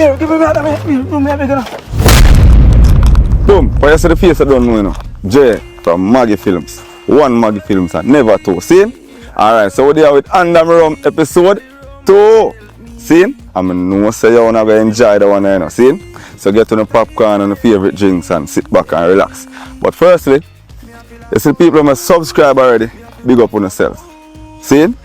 Give me that, man. Boom, but you see the face I don't know, you know. J from Maggy Films. One Maggy Films and never two. See? Alright, so we're there with Under Me Rum episode 2. See? I know say you're going to enjoy the one, you know. See? So get on the popcorn and the favorite drinks and sit back and relax. But firstly, you see people who must subscribe already. Big up on yourself. See?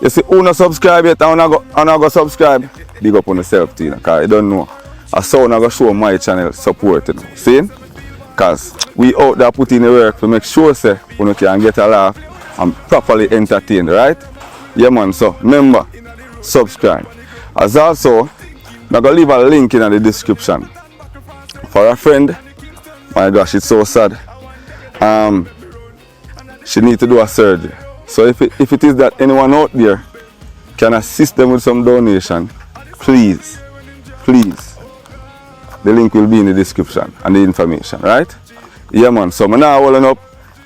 You see who not subscribe yet and I go subscribe. Big up on yourself too, because you don't know. I saw I go show my channel support, you know. See? Because we out there putting the work to make sure say you can get a laugh and properly entertained, right? Yeah man, so remember, subscribe. As also, I'm going to leave a link in the description for a friend. My gosh, it's so sad. She needs to do a surgery. So if it is that anyone out there can assist them with some donation, please, the link will be in the description and the information, right? Yeah man, so I'm now holding up,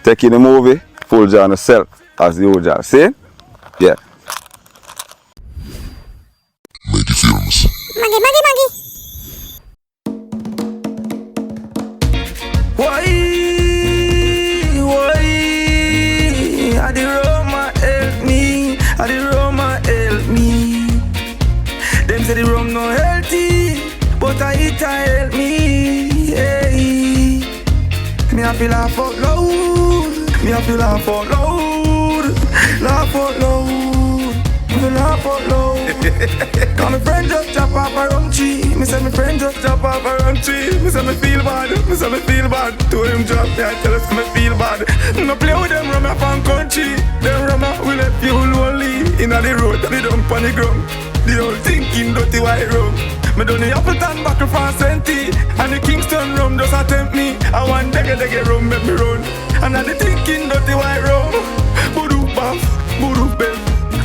taking the movie, full joy on yourself, as the old job. See? Yeah. Maggy Films. Maggy. Why? I the Roma help me. I the Roma help me. Them say the rum no healthy, but I eat help me. Hey. Me I feel laugh out loud. Me I feel laugh out loud. Laugh out loud. Me laugh out loud. Cause my friend just chop off a rum tree. Me say my friend just chop off a rum tree. Me say me feel bad. Me say me feel bad. To him drop me, I tell us me feel bad. No play with them rum from country. Them rum will let you lonely. Inna the road, they dump on the ground. The whole thinking dirty white rum. Me done the Appleton buckle for Senti. And the Kingston rum just attempt me. I want dege rum make me run. And I the thinking dirty white rum. Boodoo bam, boodoo bam,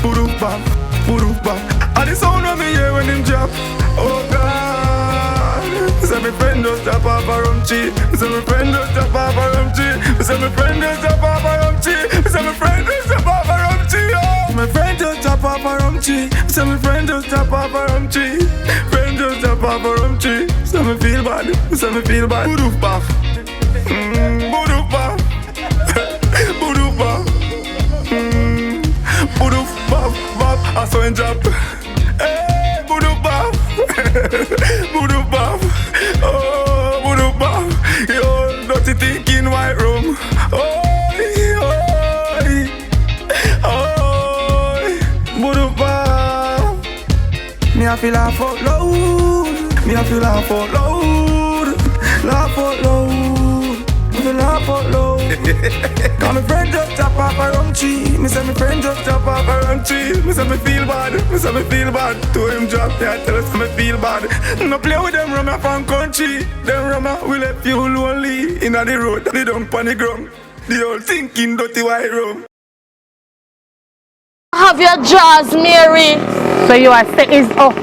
boodoo bam, boodoo bam. And the sound of me hear when him drop. Oh God. Me say my friend just drop off a rum tree. Me say my friend just drop off a rum tree. Me say my friend just drop off a rum tree. Me say my friend just drop off a rum tree. Oh. My friend just drop off a rum tree. Me say my friend just drop off a rum tree. Friend just drop off a rum tree. Me say me feel bad. Me say me feel bad. Boodoo bath. Boodoo bath. Boodoo bath. Boodoo bath. I saw him drop. Hey, boodoo bath. Boodoo bath. Oh, boodoo bath. Yo, dirty thinking white room. Oh, boodoo bath. Me I feel laugh out loud. Me I feel laugh out loud. Laugh out loud. Me feel laugh out loud. Cause my friend just chop off a rum tree. Me say my friend just chop off a rum tree. Me say me feel bad. Me say me feel bad. To him drop me, I tell us me feel bad. No play with them rum from country. Them rum will let you lonely. Inna the road, they dump on the ground. The whole thinking dirty white rum. Have your jaws, Mary. So you are say is up.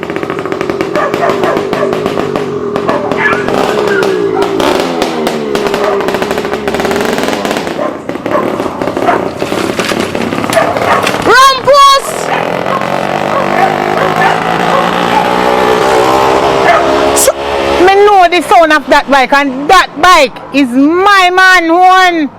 Rumpus! Me know the sound of that bike, and that bike is my man one.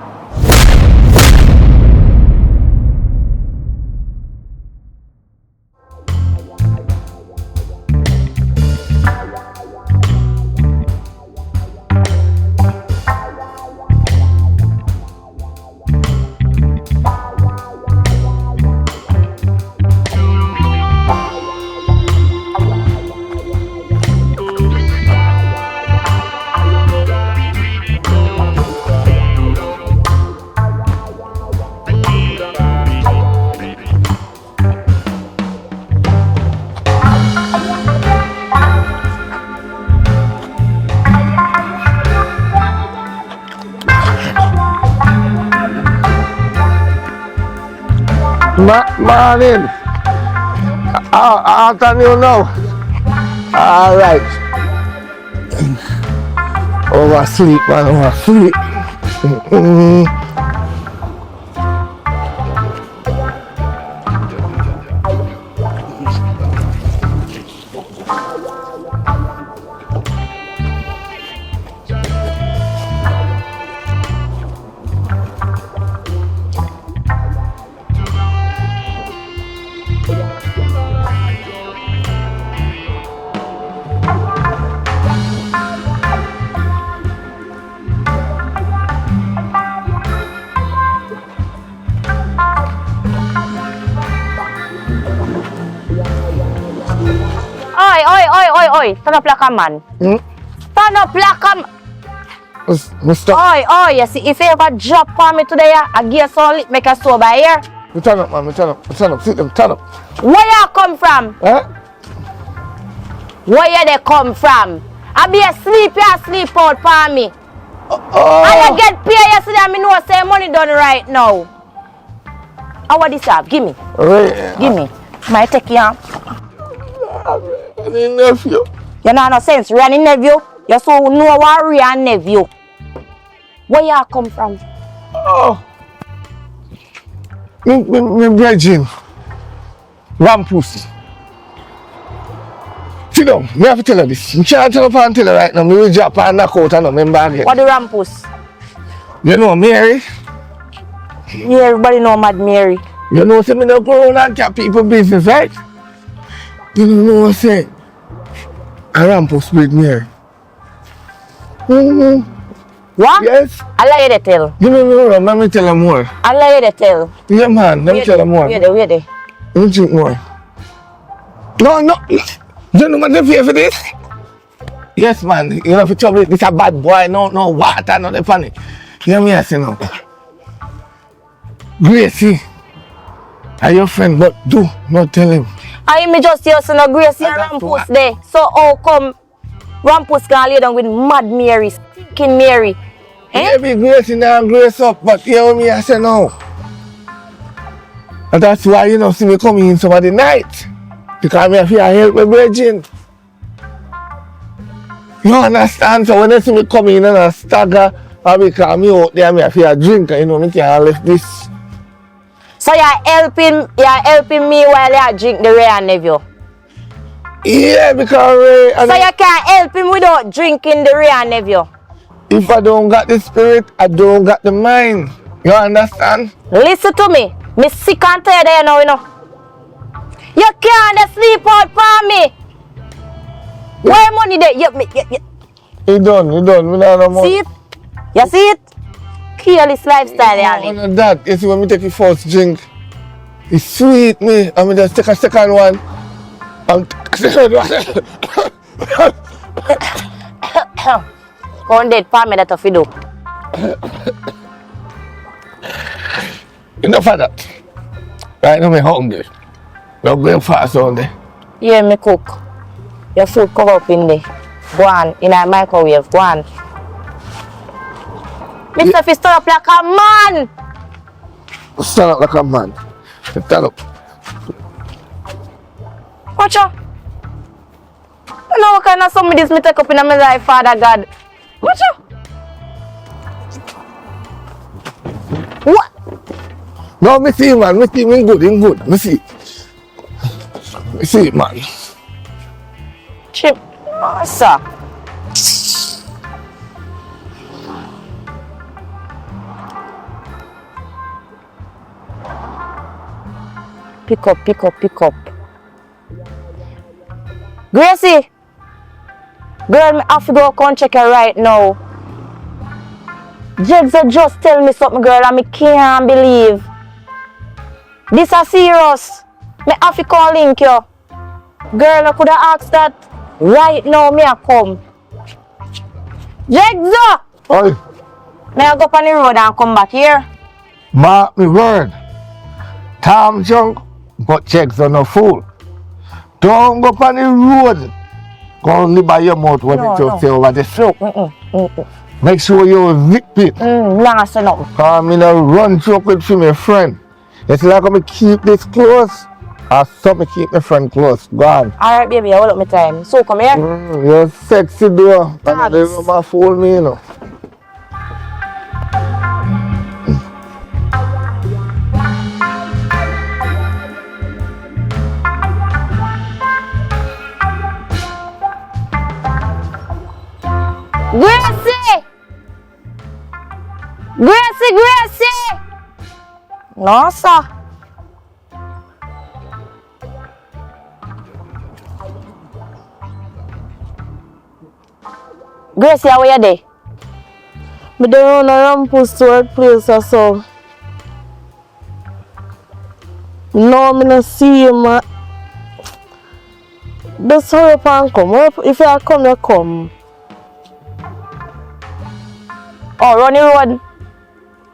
Morning. Afternoon now. All right. Oversleep, man. Oversleep. oi. Stand up like a man. Stand up like a man. Mr. Oi, you see, if you ever drop on me today, I give you some lip make a sober here. Me turn up, man. Me turn up. Sit them, turn up. Where you come from? Huh? Where you they come from? I be asleep, you sleep out for me. And you get paid yesterday, I know say money done right now. How what this have? Give me. Right. Give me. Might take you on. Nephew. You know no sense, Rani nephew. You so know what Rani nephew. Where you come from? Oh. Me virgin. Rampus. Sit down. Me have to tell her this. You can't tell her and tell her right now. Me will drop and knock out and remember again. What the Rampus? You know Mary? Yeah, everybody know Mad Mary. You know say me no go around and cap people business, right? You don't know what I say. A Rampus with Mary. What? Yes. I lie you tell. Give me let me tell her more. I lie you tell. Yeah man, let me tell her more. Wait there. Let me drink more. No. You know what they pay for this? Yes man, you know if you trouble this a bad boy, no water, no the funny. You hear me I say no. Gracie, are your friend, but do not tell him. I me just hear so no Gracie and Rampus there. So how come Rampus can lay down with Mad Mary, stinking Mary? Eh? Maybe Gracie now grace up, but you hear me I say no. And that's why you know see me coming in some of the night. Because me have to help my virgin. You understand? So when they see me coming in and I stagger, I because me out there, me have to drink, you know, me can't left this. So you're helping me while you drink the Ray and nephew? Yeah, because so you can't help him without drinking the Ray and nephew? If I don't got the spirit, I don't got the mind. You understand? Listen to me. Me sick and tired there now, you know. You can't sleep out for me. Where money there? You done. Me not no more. see it? You see it? Careless lifestyle, No, yani. that. You see when me take the first drink, it's sweet me. I mean just take a second one. And third one. Go on dead for me that if you do. Enough of that. Right now, I'm hungry. No breakfast on there. Yeah, me cook. Your food cover up in there. Go on, in a microwave. Go on. Mr. Fish stand up like a man. Stand up like a man. Stand up. Watch out. You know what kind of something this me take up in my life, Father God. Watch out. What? No, me see man. Me see me good. Me see. Me see man. Chip. Oh, sir. Pick up. Gracie! Girl, me have to go come check her right now. Jegs just tell me something, girl, and me can't believe. This is serious. Me have to call link you. Girl, I could have asked that right now, me a come. Jegs! Oi, May I go up on the road and come back here? mark me word. Tom junk, but checks are no fool. Don't go up on the road. Go only by your mouth when No, you no. say over the stroke. Mm-mm. Make sure you zip it. Nah, say nothing. I'm in a run joke with my friend. It's like I'm keep this close. Or something keep my friend close. Go on. Alright, baby, hold up my time. So, come here. You're sexy though. Thanks. And they never fool me, you know. Gracie! No, sir. Gracie, how are you there? I don't know Rampus to work place or so. No, I don't see him. Just hurry up and come. If you come, you come. Oh, run the road.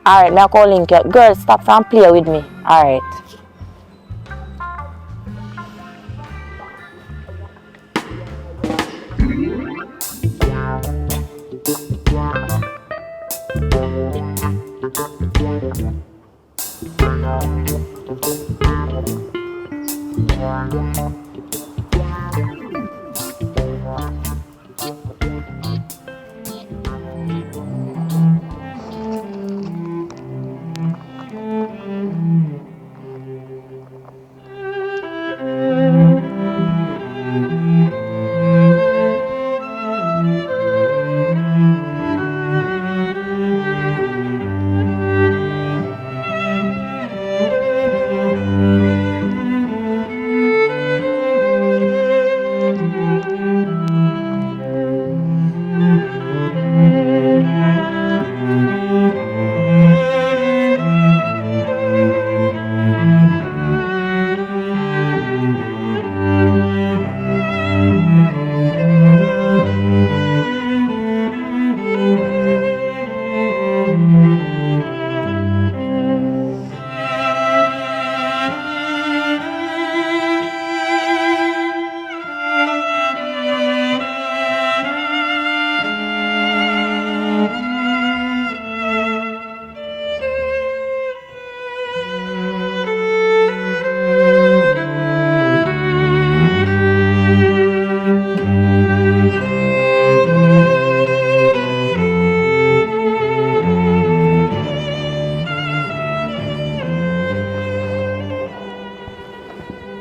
Alright, me I call link you. Girl, stop and play with me. Alright.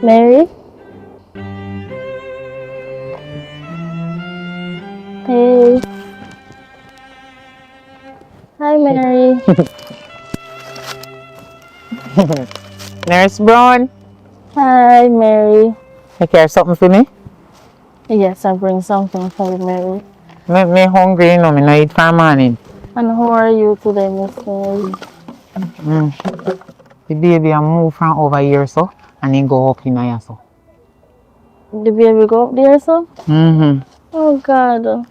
Mary? Hey. Hi, Mary. Nurse Brown, Hi, Mary. you care something for me? Yes, I bring something for you, Mary. Me hungry, you know, me no eat for morning. And how are you today, Miss Mary? The baby I move from over here so, and he go up in here so. The baby go up there, so? Oh, God.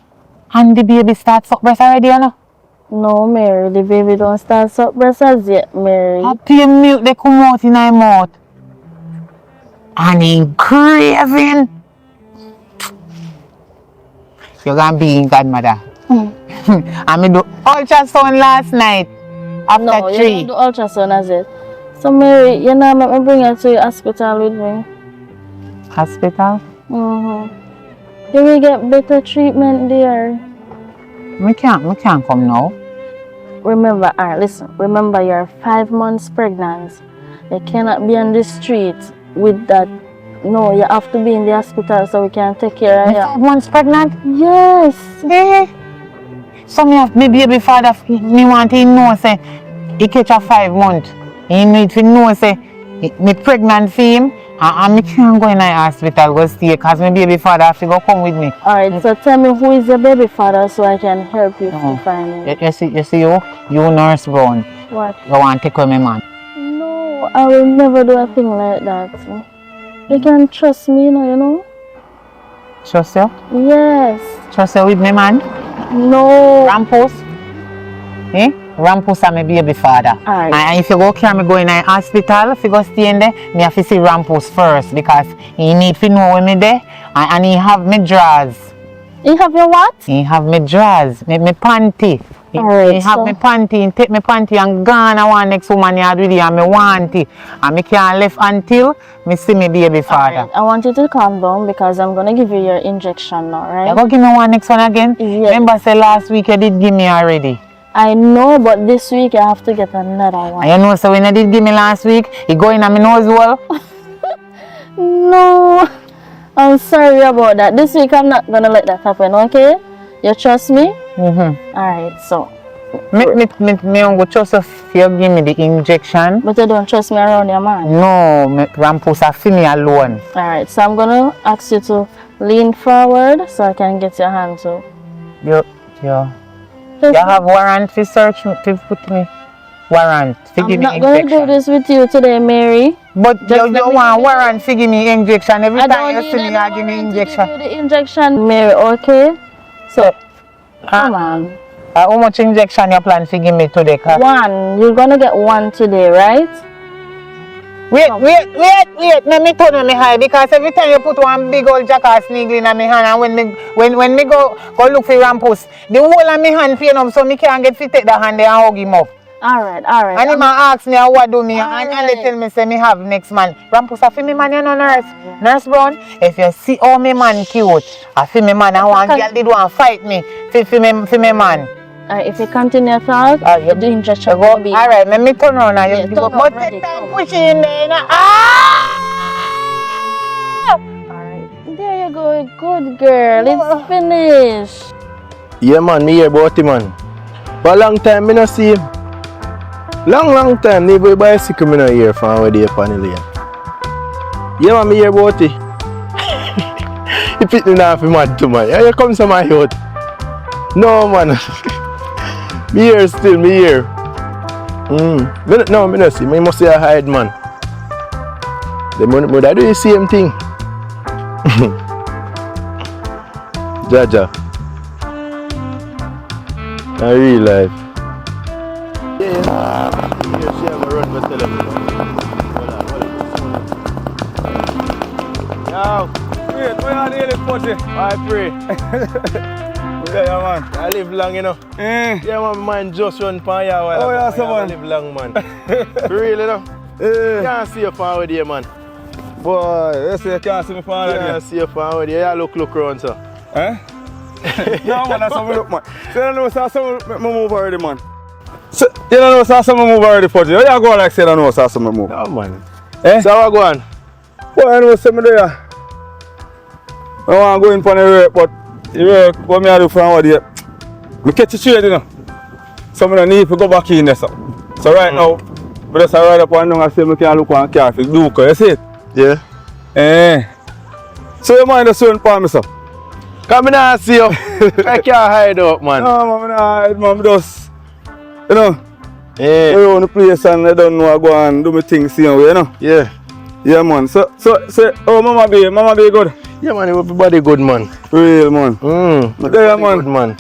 And the baby starts up breast already, you know? No, Mary, the baby don't start suck breast as yet, Mary. Happy milk they come out in my mouth. And he craving. You're gonna be in godmother. I me do ultrasound last night after No, 3. you don't do ultrasound as it. So, Mary, you know, let me bring her to the hospital with me. Hospital? You will get better treatment there. Me can't come now. Remember, listen, remember you're 5 months pregnant. You cannot be on the street with that. No, you have to be in the hospital so we can take care of Me you. 5 months pregnant? Yes. Eh. So me baby father, me want him know say he catch a 5 month. He need to know say me pregnant for him and me can't go in the hospital go stay because my baby father have to go come with me. Alright, so tell me who is your baby father so I can help you to find it. You see you Nurse Brown. What? You want to take away my man. No, I will never do a thing like that. You can trust me, you know? Trust you? Yes. Trust you with my man? No. Rampus? Eh? Rampus and my baby father. Alright. And if you go carry me go in the hospital, if you go stay in there, me have to see Rampus first because he need to know when me there and he have me drawers. You have your what? He have me drawers, me panty. Alright, he have so me panty, he take me panty and gone and one next woman yard with it and me want it. And me can't left until me see me baby father. Alright, I want you to calm down because I'm gonna give you your injection now, right? You go give me one next one again? Yes. Remember say last week you did give me already. I know, but this week I have to get another one. And you know, so when you did give me last week, you go in on my nose well? No, I'm sorry about that. This week I'm not gonna let that happen, okay? You trust me? Alright, so. Me go trust if you give me the injection. But you don't trust me around your man? No, Rampus have me alone. Alright, so I'm gonna ask you to lean forward so I can get your hand to. You have warrant to search me, to put me. warrant to I'm give me not going to do injection. this with you today, Mary. But Just you let me want give you- warrant to give me injection. Every I time don't you need see me, any you give me warrant to give injection. you the injection, Mary, okay? So, come on. How much injection you plan to give me today? One. You're going to get one today, right? Wait, let me turn on my high because every time you put one big old jackass needle in my hand and when me go look for Rampus, the whole of my hand pain up so me can't get to take the hand there and hug him up. Alright. And he might ask me what do me and they Alright. tell me say me have next man. Rampus I feel me man you know nurse. Nurse Brown, if you see how me man cute, I feel me man and one girl did want fight me for me man. If you continue to talk, the injection Go, will be... alright, let me turn around and you turn go. up, But ready, take time come. push in there, you know. Alright. There you go. Good girl. It's finished. Yeah man, me hear about him man. For a long time me no see him. Long time, never bicycle me no hear from where they upon the lane. Yeah man, me hear about it. He picked me off him mad too man. Here comes some my youth. No man. Me here still, me here. Me no see, me must say I hide man. The money I do the same thing. Jaja. I real life. Yeah. She have a run for television. Yo. Wait, where are the party? I pray. Yeah, man. I live long, you know. Yeah, man, man just run for a while. Oh, yeah, so I man. live long, man. Really, you know? Can't see you from over there, man. Boy, you say you can't see me from Can't there. see you from over there. Yeah, look around, sir. Eh? No, man, that's how we look, man. So, you don't know, so some move already, man. So, you don't know, so some move already, for you. You go like say, you don't know, so some move. No, man. Eh? So, what go on? Boy, I know, say me there. I want to go in for the work, but the work, what I do from over there, I catch a trade, you know. So, I don't need to go back in there, so. So, right now, I just ride up and down and say I can look on car for do, you see it? Yeah. Eh. So, you mind the certain for me, sir? Come in and see you. I can't hide up, man. No, man, I hide, man, just, you know, Yeah. go around the place and I don't know I go and do my things same way, you know. Yeah. Yeah, man. So, oh, mama be good. Yeah, man, everybody good, man. Real, man. There, man. Good, man.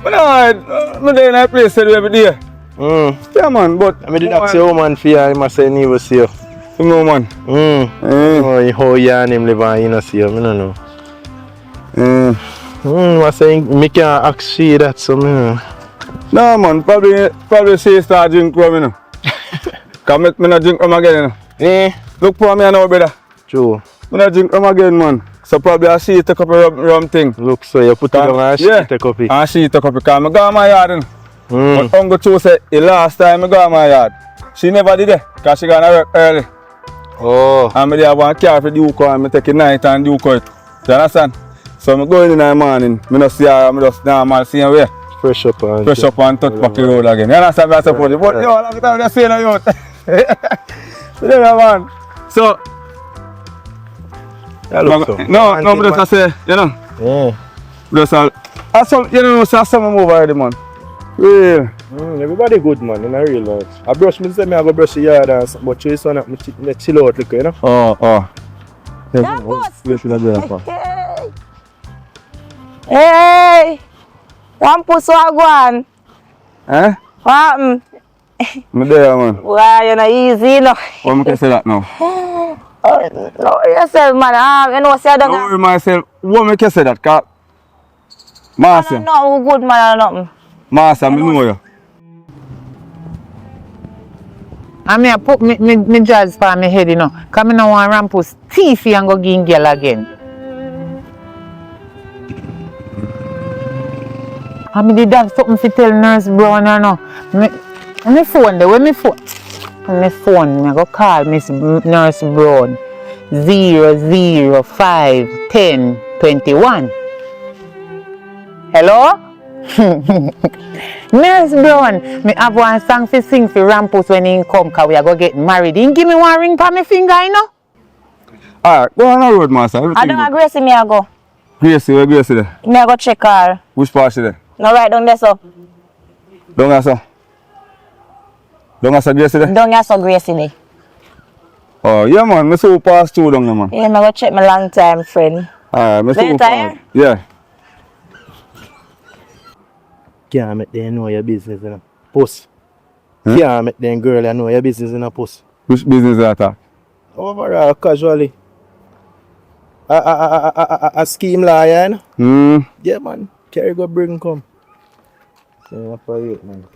But no, I'm there in that place every day. Yeah, man, but... I did ask your woman for you, I must say never see you. You know, man. How you and him live and you not see you, I don't know. I say, me can't ask she that, so me know. No, man, probably she start drink rum, you know. Because me not drink rum again, you know. Eh? Look for me now, brother. True. Me not drink rum again, man. So probably I see take up a rum thing. Look, so you put it on and she take up it. And she take up it, because I go to my yard, you know. But Uncle Cho said the last time I go to my yard, she never did it, because she gonna work early. Oh. And I have one car for the Duke and I take it night and Duke it. You understand? So I go in the morning, I don't see her, I just normal same way. Fresh up and touch back the road again. You understand what I suppose? But yo, long time I say no youth. Yeah, man. So, no, but I say, you know. Yeah. Just you know, so some move already, man. Real. Everybody good, man, in a real life. I brush me, say I go brush the yard and something, but you son, I chill out, you know? Oh. That boss. Where should I do that for? Hey! Rampus, what go on? Eh? What happened? I'm there, man. Wow, you're not easy, no. Why can I say that now? No, yourself, man. You know, say I Don't don't worry myself. Why can I say that? Because Master, no good, man, or nothing. Master, I know you. I mean, I put me jazz for my head, you know. Because I don't want Rampus thief and go give girl again. I mean, did have something to tell Nurse Brown, you know. My phone there, where my phone? My phone, I go call Miss Nurse Brown. 0051021. Hello? Nurse Brown, me have one song to sing for Rampus when he come, because we are going to get married. He give me one ring for my finger, you know? Alright, go on the road, Master. I don't agree, see me, I go. Gracie, where Gracie there? Me, I go check her. Which part she there? No, right down there, so. Down there, sir. Don't ask Gracie there? Don't get so Gracie there. Oh, yeah, man. I saw pass through down there, man. Yeah, I'm going to check my long time friend. Alright, I saw Later, pass. Yeah. Can't make them know your business in a puss. Huh? Can't make them girl know your business in a puss. Which business is that? Overall, casually. A scheme lawyer, you know? Yeah, man. Carry go bring come. Yeah, for it, man.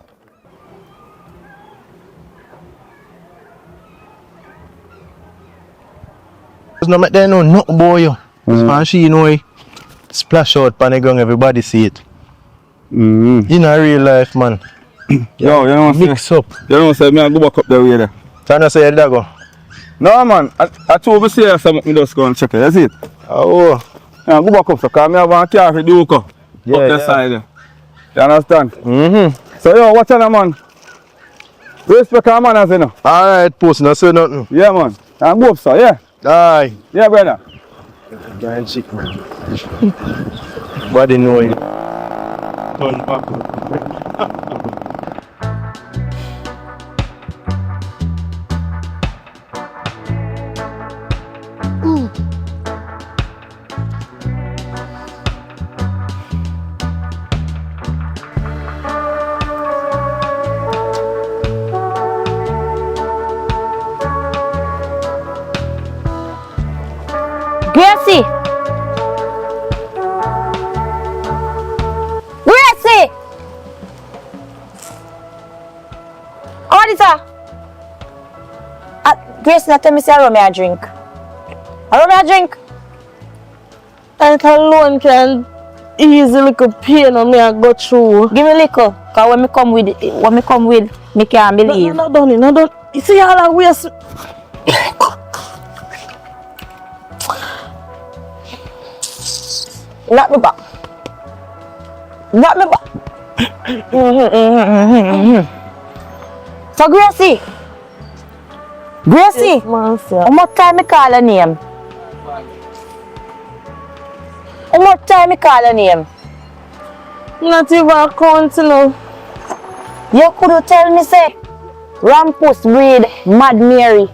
Just not make them know nothing about you. Man, she know it. Splash out pan the ground, everybody see it. In a real life, man. Yo, you know Mix up. You know say me I go back up the way there. Trying to say you go. No, man. I told me say something, me just go and check it. You see it? Oh. Yeah, go back up, so because I have a car for the up the side there. You understand? So, yo, watch out, man. Respect our manners, you know. Alright, post, not say nothing. Yeah, man. And go up, so, yeah. Aye. Yeah, brother. Giant chick, man. Body know it. Turn back. Gracie! Gracie! What is that? Gracie, not tell me say I me a drink. I me a drink. And alone can easily pain on me and go through. Give me liquor, cause when me come with, me can't believe. No, done it, no, done. You see all that waste. Knock me back. Knock me back. So Gracie. Gracie. How much time me call her name? How much time me call her name? Not even counting now. You could tell me say Rampus breed Mad Mary.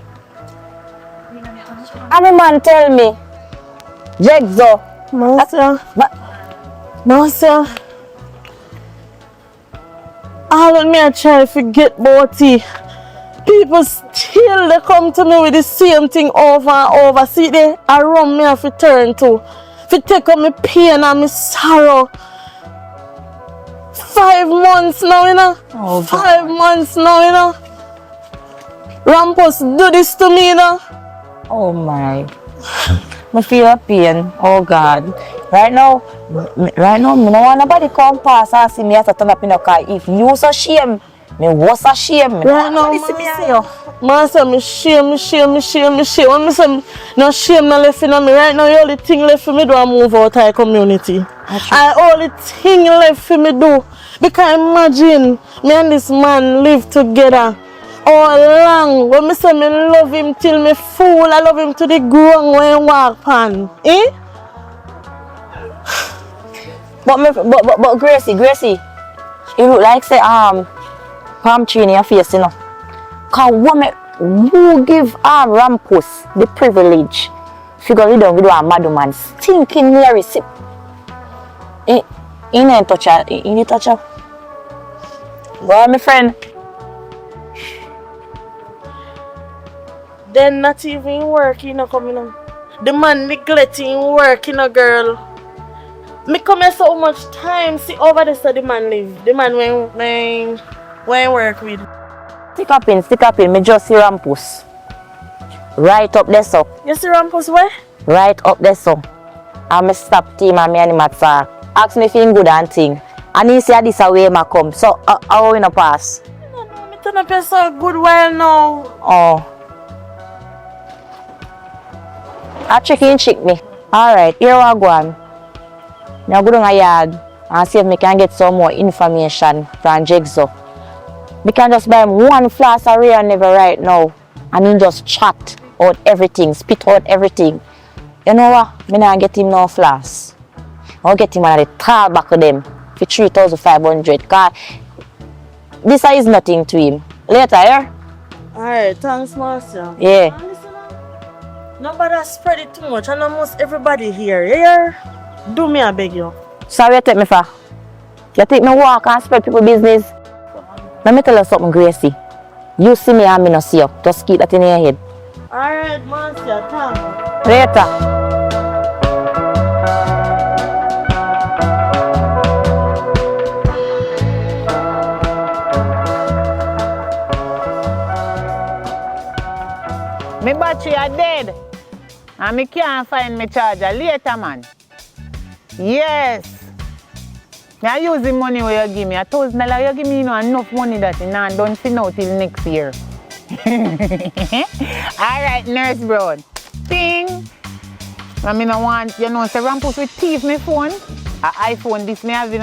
And the man tell me Jegzo. Marcia, all of me I try to forget about it. People still they come to me with the same thing over and over. See they around me have to turn to. To take up my pain and my sorrow. 5 months now, you know. Oh, 5 months now, you know. Rampus do this to me, you know. Oh my. I feel a pain. Oh God. Right now, me no want nobody come pass and see me as a turn up in the car. If you so shame, me was a shame. Right now, man say me shame. When me say no shame no left in me. Right now, the only thing left for me do is move out of the community. And only thing left for me do. Because imagine, me and this man live together. All along, when me say me love him till me fool, I love him to the ground when he walk on. Eh? But Gracie, you look like say palm tree in your face, you know. Cause who give Rampus the privilege to go down with a madman stinking Mary sip. He ain't touch her. He ain't touch her. Well, my friend. Then not even working, coming on. The man neglecting working, girl. Me come here so much time, see over there so the man live. The man when work with. Stick up in, me just see Rampus. Right up there so. You see Rampus where? Right up there so. And me stop team and me and him at ask me if he good and thing. And he say this away ma come. So how we no pass? No, me turn up here so good while now. Oh. I check me. Alright, here we go on. Now go down a yard and see if we can get some more information from Jigsaw. We can just buy him one flask of Ray Never right now and he just chat out everything, spit out everything. You know what? Me not get him no flask. I'll get him one of the tall back of them for 3,500 because this is nothing to him. Later, yeah? Alright, thanks, Master. Yeah. Nobody spread it too much, and almost everybody here. Do me, I beg you. Sorry you take me for. You take me walk and spread people business. Let me tell you something, Gracie. You see me and me not see you. Just keep that in your head. Alright, Master, thanks. Later. My battery are dead. And I can't find my charger later, man. Yes. I use the money where you give me. $1,000 you give me, enough money that you know, don't see now till next year. Alright, Nurse Brown. Ting. I mean, I want, say Rampus with thief my phone. An iPhone this me have,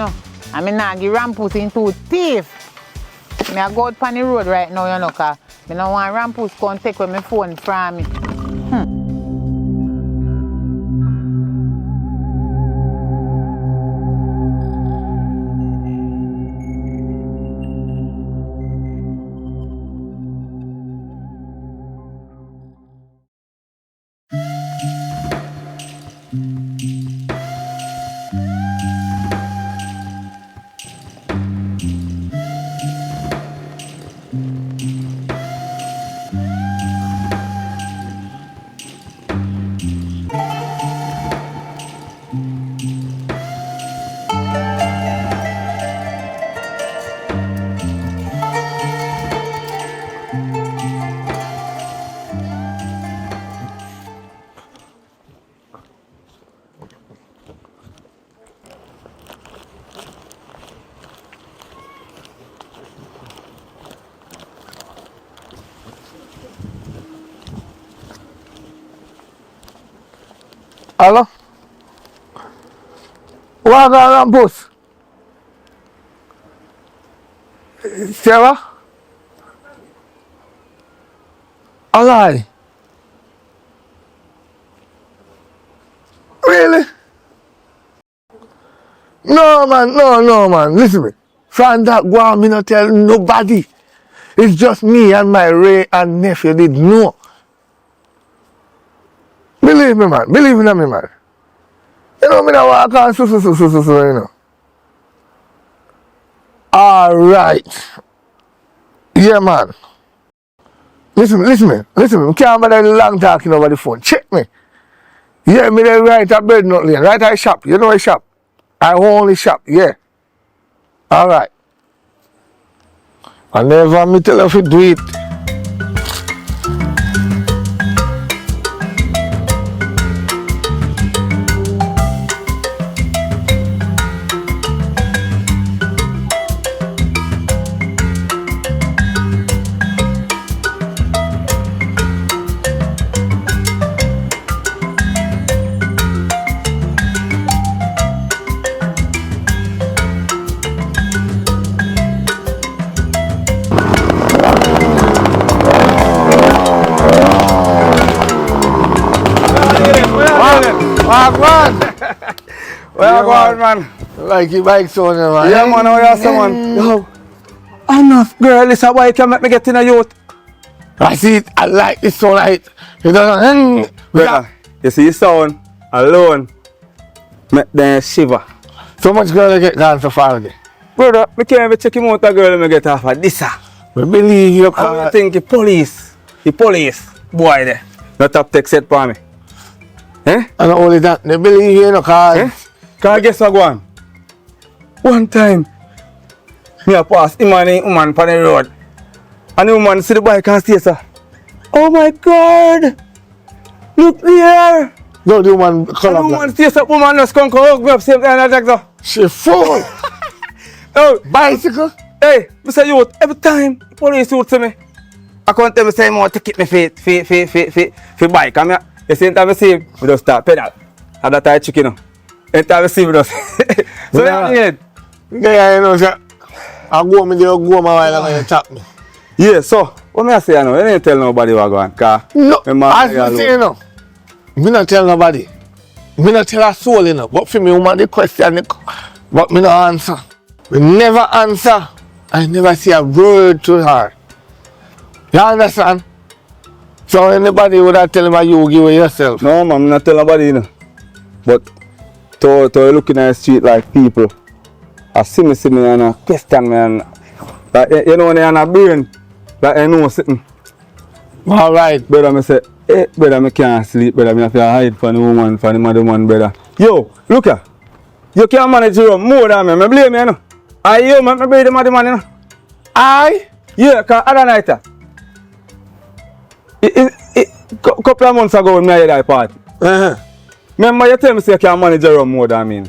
I mean, I give Rampus into thief. I go out on the road right now, because I don't want Rampus come take away my phone from me. Hello? What got Rampus? Sarah? Alive? Really? No man, listen to me. From that go on, me not tell nobody. It's just me and my Ray and nephew did know. Believe me, man. Believe in me, man. You know, me not walk on so, you know. Alright. Yeah, man. Listen me. We can't bother long talking over the phone. Check me. Yeah, me there right at bed not lane. Right I shop. You know I shop. I only shop, yeah. Alright. I never me tell you if you do it. Where you going, man? Like your bike sound, man. Yeah, man, how you say, man? Yo, enough girl, this is why you can make me get in a youth. I see it, I like this sound, like, you know, Brother, you see your sound alone, make them shiver. So much girl get gone so far again. Brother, I can't even check him out a girl and get off of this. I believe you I think the police boy there, not up text set for me. Eh? And not only that, they believe you, cause... Eh? Cause guess what go on? One time, me a pass him and the woman on the road. And the woman see the bike and say, sir, oh my God! Look there! No, the woman call and the up woman says, the woman just come hug me up same time and I so. She fool! Oh, bicycle? Hey, Mr. Youth, every time the police youth see me, I can't tell me say more ticket me for bike. And the same time I see him, we just start pedal. And that I chicken now. And time I see me just. So yeah, you know, sir. I go me there, go my while and you tap me. Yeah, so what me I say now? You didn't tell nobody what going on. No, as I say, you know, me not tell nobody. Me not tell a soul, you know. But for me, woman, the question, but me not answer. We never answer. I never say a word to her. You understand? So anybody would have tell him how you give it yourself. No man, I'm not telling nobody, you know. But to looking at the street like people, I see me and I question me and like, you know when they are a brain, like I know something. Alright. Brother, I say, hey, brother, I can't sleep, brother. I have to hide from the woman, from the mother man, brother. Yo, look here. You can't manage your room more than me. I blame you, you know. I you, man, I blame the mother man, you know. I? Yeah, because other night, couple of months ago when I had that party. Remember you tell me say you can't manage your room more than me.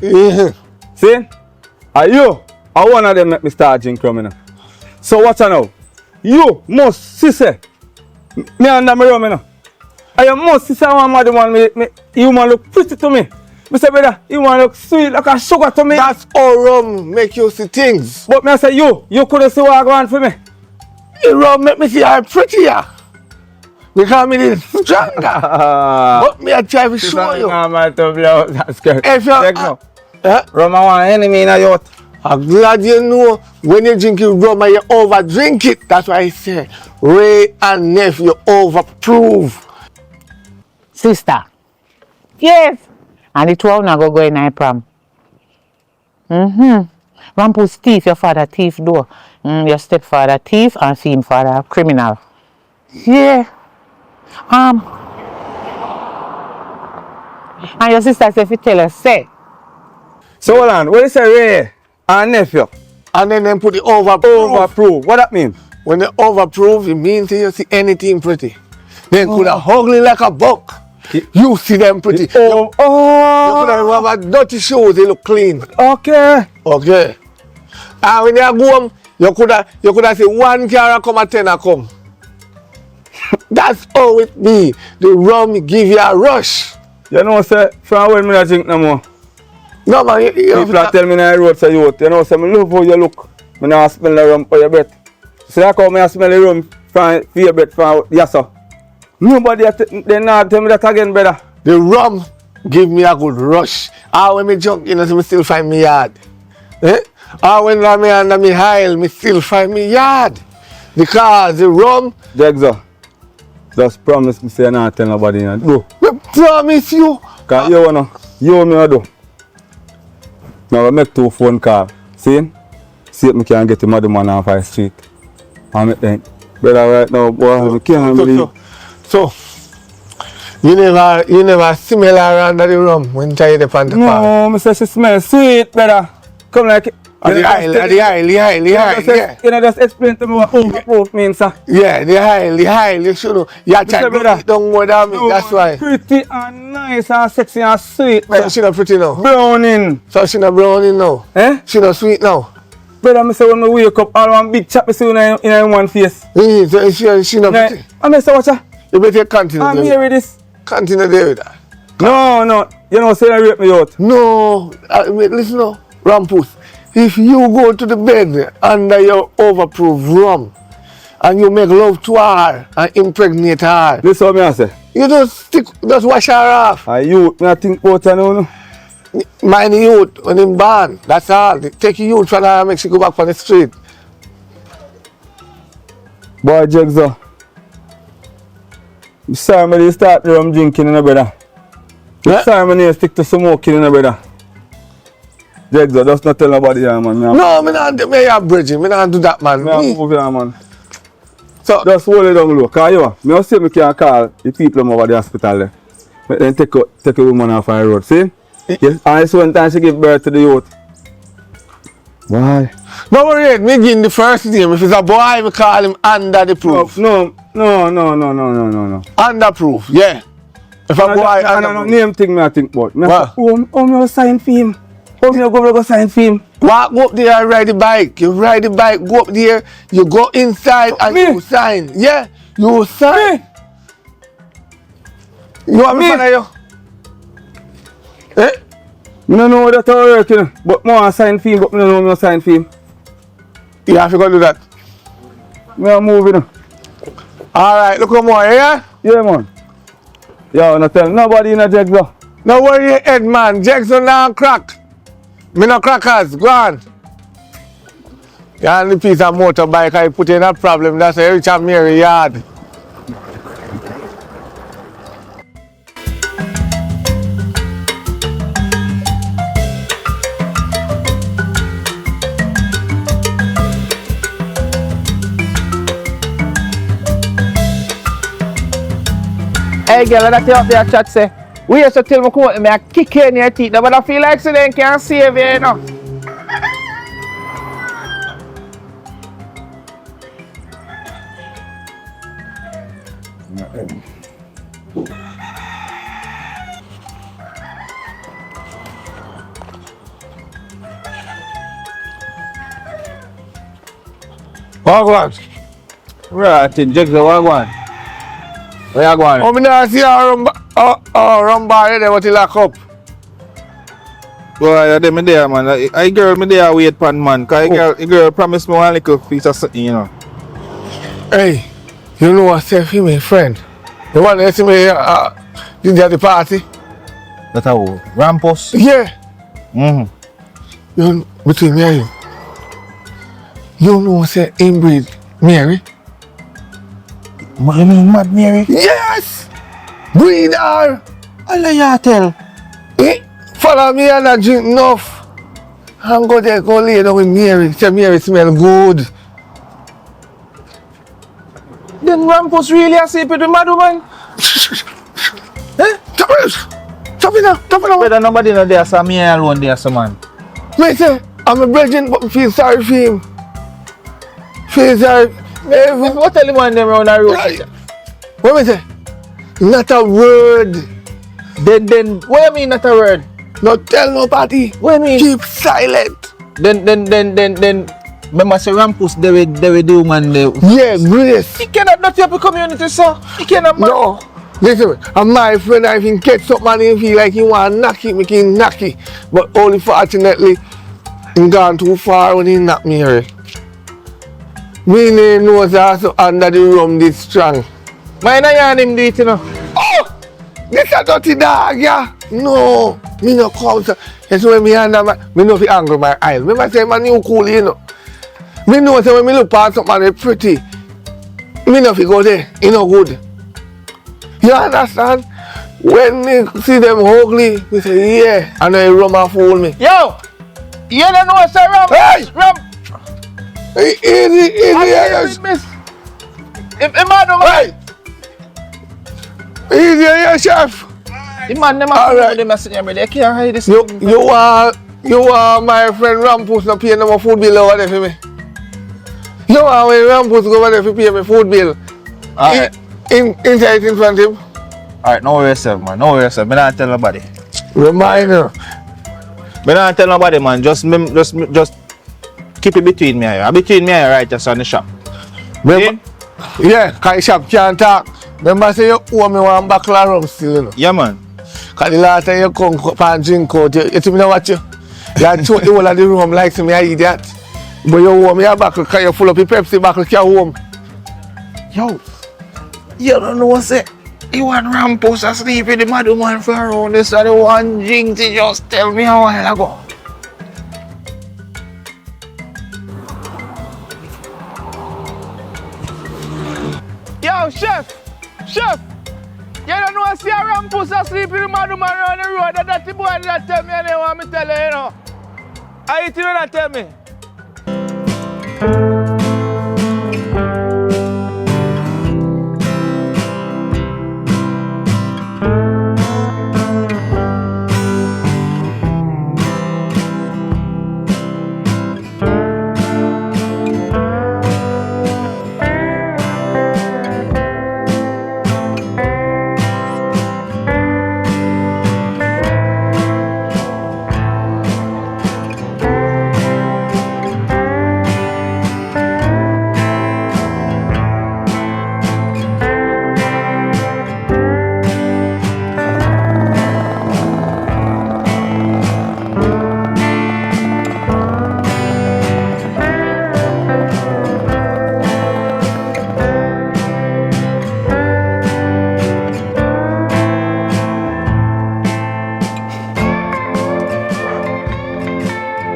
See? Are you? I one of them make me start drinking, you know. So what's now? You must see say me under my room, you know. And you must see say one mother man, you want look pretty to me. I say, brother, you want look sweet like a sugar to me. That's all rum make you see things. But me I say you couldn't see what I go on for me. The rum make me see I'm prettier. Because me is stronger. But me I try to show you. If you rum I want enemy in a yacht. I'm glad you know when you drink your rum and you over drink it. That's why I say Ray and Neff you overprove. Sister. Yes. And the two of them go in a prom. Rampus thief, your father thief though. Your stepfather thief and film father criminal. Yeah. And your sister said if you tell her, say. So hold on, what you say Ray and nephew? And then them put the overprove. Overprove. What that mean? When they overprove, it means you see anything pretty. They could have ugly like a buck. You see them pretty. You could have a dirty shoes, they look clean. Okay. Okay. And when you go home, you could have see one car come and 10 come. That's how it be. The rum give you a rush. You know say from when me not drink no more. No man, you people are tell me on the road say you know say me love how you look. Me now smell the rum for your breath. So I come and smell the rum from your breath from yes sir. Nobody they not tell me that again, brother. The rum give me a good rush. And when me jump in, me still find me yard. And when I'm under me high, me still find me yard. Because the rum... Jegzo, just promise me say you're not tell nobody. Do. Me promise you. Because you wanna, you me do. Now I make 2 phone calls. See if me can get the mother man off the street. I make them. Brother right now, boy, I can't believe. So, you never smell her under the rum when you try the pan to park? No, me say she smells sweet, brother. Come like it. The high. You know, just explain to me what overproof means, sir. Yeah, the high, you should know. You try to don't more than me, that's why. Pretty and nice and sexy and sweet. So she not pretty now? Browning. So she not browning now? Eh? She not sweet now? Brother, I say when I wake up, all one big chap see in one face. So she not pretty? I say watch her. You better continue. I'm here with this. Continue there with that. No. You know, say you rape me out. No. Listen now, Rampus. If you go to the bed under your overproof rum and you make love to her and impregnate her. Listen what I say. You just wash her off. You, I think about her now. Mind the youth when him born. That's all. They take you youth from her and make she go back on the street. Boy, Jegzo. Sorry, me start the rum drinking, brother. Sorry, me stick to smoking, brother. Jegzo, just not tell nobody here, man. No, me not bridging. Me not do that, man. Me move here, man. So, just hold it down low. Because you say me can call the people over the hospital there. But then take a woman off the road. See? Yes. And it's one time she give birth to the youth. Why? Don't worry, me give him the first name. If it's a boy, we call him under the proof. No. Under proof, yeah. If a boy, no, name thing me I think about. What? Me sign for him. You go sign for him. Walk up there and ride the bike. You ride the bike, go up there, you go inside and you sign. Yeah, you sign. Me? You want me to you? Eh? I don't know that how it works, but I sign for him, but I don't know I sign for him. You have to go do that. I'm moving. Alright, look more, yeah? Yeah, man. Yo, not tell nobody in a Jegzo. No worry your head, man. Jegzo now crack. Me no crackers. Go on. And the piece of motorbike I put in a problem. That's a Richard Mary yard. Hey girl, that you up there chat say, we used to tell me come out and I kick you in your teeth, but I feel like they can't save you, you know. What? Right, in Jackson, what one? Where you going? Oh, me not see a rum bar there, what you lock up. Boy, them in there, man. I girl me there wait pan man. Cause I girl promised me one little piece of something, you know. Hey, you know what say for me, friend? The one that see me at the party? That's how Rampus. Yeah. Mm-hmm. You know, between me and you know what say inbreed Mary? You mean Mad Mary? Yes! Breed her! All you tell. Follow me and I drink enough. And go there, go lay down with Mary. Say Mary smell good. Then Rampus really a sleep with the mad woman? Stop it now. Better nobody know there, so me alone there, so man. Me say, I'm a virgin, but I feel sorry for him. Feel sorry. What tell him when them round the road? What me say? Not a word. Then, what you mean not a word? Not tell nobody. What you mean? Keep silent. Then, remember say Rampus, they will do man. Yeah, Grace. He cannot not help the community, sir. He cannot. No. Listen, and my friend, I can catch up man, he feel like he want to knock it, make him knock it. But only fortunately, he gone too far when he knock me here. Me name knows also under the rum this strong. Mine and him do it, you know. Oh! This a dirty dog, yeah? No, me no come. That's why me under my, me no fi angle my eye. Remember say man you cool, you know. Me know say when me look past somebody pretty, me no fi go there, it no good. You understand? When me see them ugly, me say yeah, and they rum and fool me. Yo! You don't know what's Ram? Hey! Ram! Easy. If man don't Hey! Easy, yeah, chef. the man them All right. are them messing every day. They can't hide this. You want my friend Rampus to pay no food bill over there for me? You want when Rampus go over there to pay me food bill? Alright. Inside in front of him? Alright, no worry yourself, man. No worry yourself. Me not tell nobody. Reminder. Me not tell nobody, man. Just keep it between me and you. Between me and you, right just on the shop. Remember, yeah, cause shop can't talk. Remember say you owe me one bottle of rum still, you know. Yeah, man. Cause the last time you come and drink out, you tell me know what you? You took the whole of the rum like me, I idiot. But you owe me a bottle cause you full up the Pepsi bottle carry home. Yo, you don't know what's it. You want Rampus asleep with the mad woman for around this and the one drink to just tell me a while ago. Yo, chef! You don't know I see a Rampus asleep with the mad woman around the road. That the boy that tell me and they want me tell you, you know. I eat you when I tell me.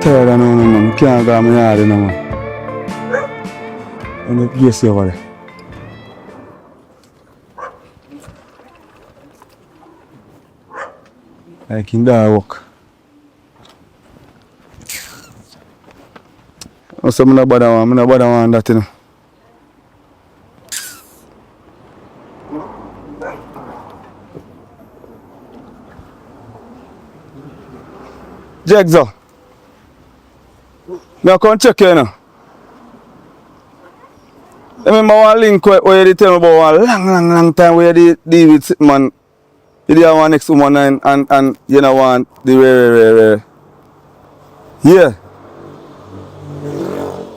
Tired of no man. Can't go to my yard no man. And the yes over there. Like in that work. Also, I'm not bother one that, you know. Jigsaw. I come check you now. Remember one link where you tell me about one long time where you deal with man. You did one next woman and you know want the rare. Yeah.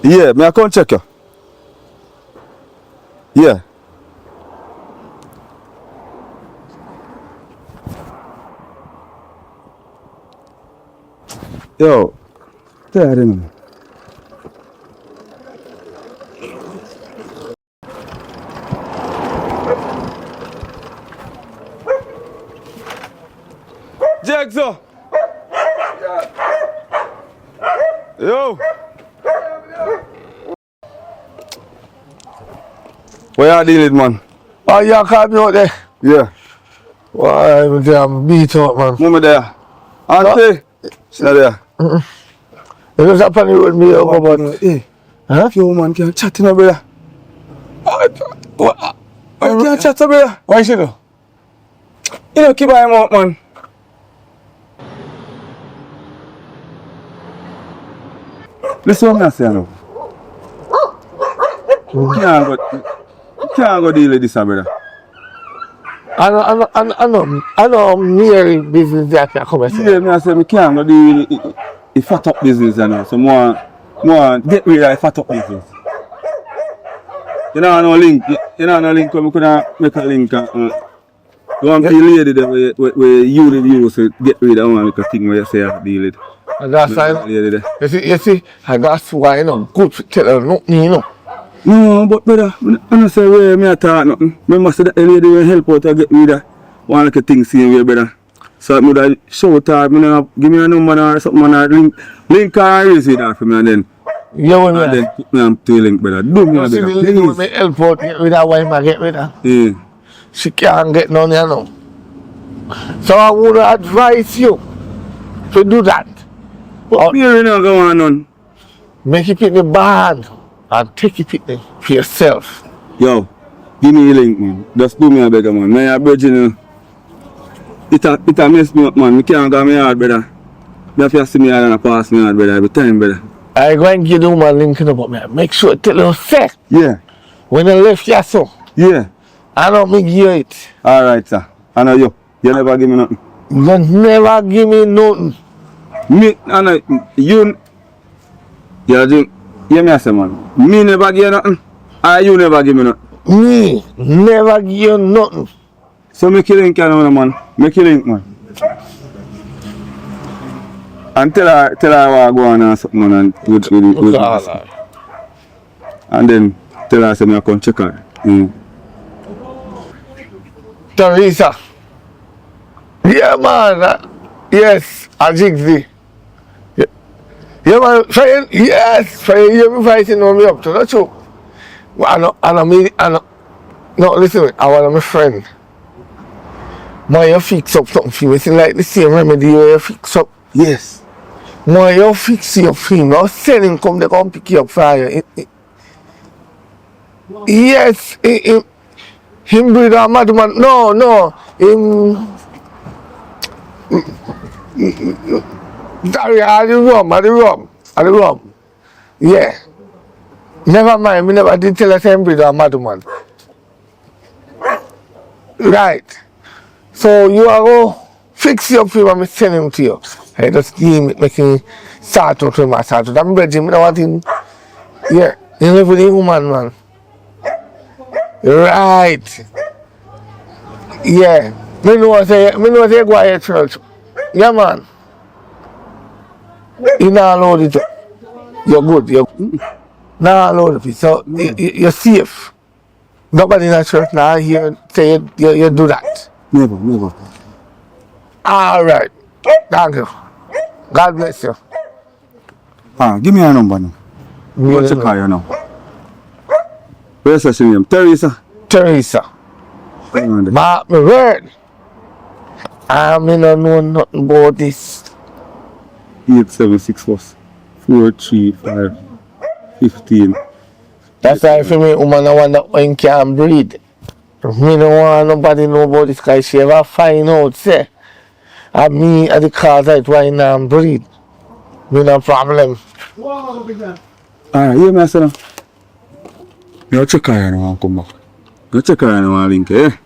Yeah, I come check you. Yeah. Yo, there in. Jigsaw. Yo. Where you dealing, man? Oh, you called me out there. Yeah. Why, I'm beat up, man. Mama there. Auntie. She's not there. You just up on the road with me over, but... Hey. Huh? Yo, man, can you chat to me, brother? What? Can you chat to me, brother? Why she do? You know, keep him out, man. Listen what I'm saying now. You can't go deal with this, brother. I know near business that can come and say. Yeah, I say I can't go deal with the fat up business, you know. So more get rid of the fat up business. You know no link. You know no link where we could make a link. You want to lady there where you use to get rid of one little thing where you say I deal with. And that's why, you see, and that's why, you know, good to tell her nothing, you know. No, but brother, I don't say where me talk nothing. Remember say that the lady will help out to get rid of one little thing same way, brother. So I would shout her, give me a number or something and link her and raise it out for me and then put me on to the link, brother. Do me a see, brother, the lady will please. make help out, get rid of wife and get rid of. Yeah. She can't get none, you know. So I would advise you to do that. But you not go on none. Make it pick the bad and take it pick for yourself. Yo, give me a link, man. Just do me a beggar, man. My bridge, you know, it a mess me up, man. I can't go my yard, brother. You have to see me yard and pass me yard, brother, every time, brother. I go and give you my link about me. Make sure tell you say. Yeah. When you left here, so. Yeah. I don't make you it. Alright, sir. I know you. You never give me nothing. You never give me nothing. Me, I know, you drink. Hear me say, man. Me never give you nothing. Or you never give me nothing. Me never give you nothing. So make you link, man. Make you link, man. And tell her what I go on and something, man. And with and then tell her, say, me I come check her. Teresa. Yeah, man. Yes, a Jigsy. Yeah, man. Yes, for you hear me fighting on me up to that's true. No, listen, I want my friend. Man, you fix up something for me. It's like the same remedy where you fix up. Yes. Man, you fix it up for him. Now send him come, they come pick you up for you. Yes, him breed a madman. No, him. Sorry, I the rum. Yeah. Never mind, me never did tell us him breed a madman. Right. So you are go fix you up for him and me send him to you. I just give him, make him start out with my start out. I'm ready, I don't want him. Yeah, he live with a woman, man. Right. Yeah. Me know say go to church. Yeah, man. You not allowed it. You're good. You're not allowed it. So you're safe. Nobody in the church now here say you do that. Never. All right. Thank you. God bless you. Give me a number now. What's your car now? Where's her name? Teresa. Teresa. Mark my word. I don't know nothing about this. 876 435 15. That's why for me, woman, I wonder when can breathe. Me don't want nobody know about this guy. She ever find out, say, me at the cause that why not breathe. Me no problem. Alright, you me say now. You check her and I want to come back. You check her and I want to link her, yeah?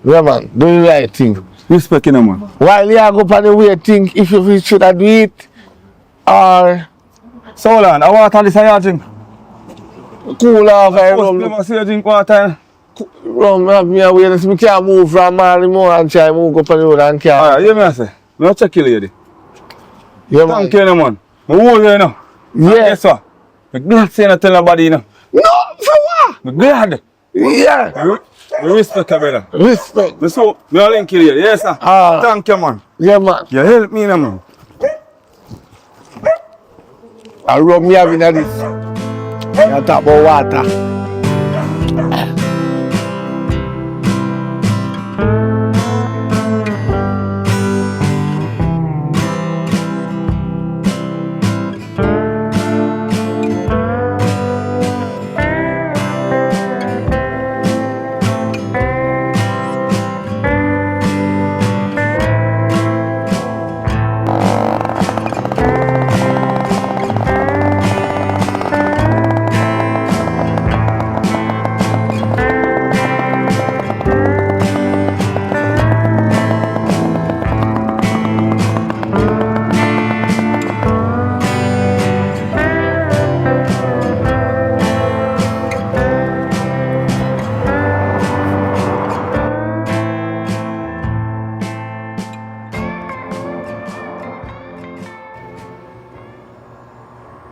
Yeah, man, do the right thing. Respect you, man. While you go on the way, think if you should do it or So hold on, I want to this I drink. cool off. I Never see you drink water. rum have me away. Me can't move from Mali more and try move up on the road and can't. Alright, you me say. Me check you, lady. Yeah, Thank man. you, man. Me hold you, you know. Yeah. Yes, sir. I'm glad saying I tell nobody, you know. No, for what? I'm glad. Yeah. Me respect you, brother. Respect. Me so, me all link you here. Yes, sir. Thank you, man. Yeah, man. You help me, man. I rub me having this. You talk about water.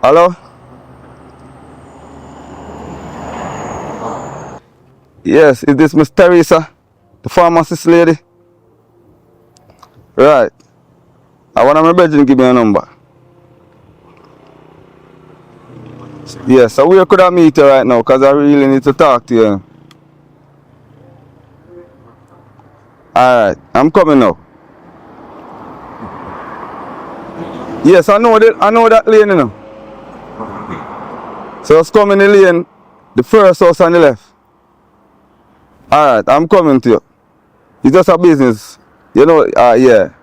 Hello? Yes, is this Miss Teresa, the pharmacist lady? Right. I want my bedroom give me a number. Yes, so where could I meet you right now? Because I really need to talk to you. Alright, I'm coming now. Yes, I know that lane, you know. So just come in the lane, the first house on the left. Alright, I'm coming to you. It's just a business. You know, yeah.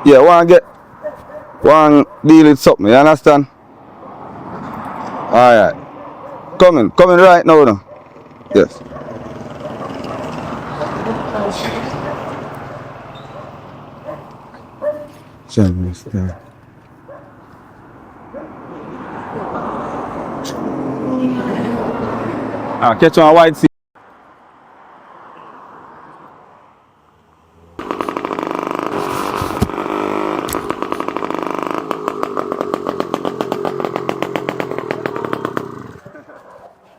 Yeah, want deal with something, you understand? Alright. Coming right now, no? Yes. Jamaican. Catch on a white sea.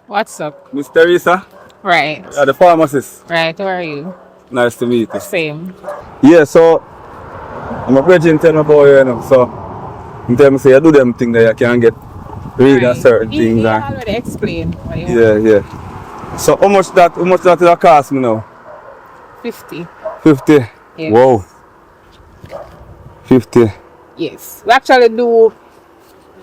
What's up? Miss Teresa, Right. the pharmacist. Right, how are you? Nice to meet you. Same. Yeah, so I'm a brethren tell me about you, you know. So you tell me say you do them things that you can get read Right. certain He things. And, already explained what you yeah, yeah. So how much that will cost me now? 50. 50. Yes. Wow. 50. Yes. We actually do,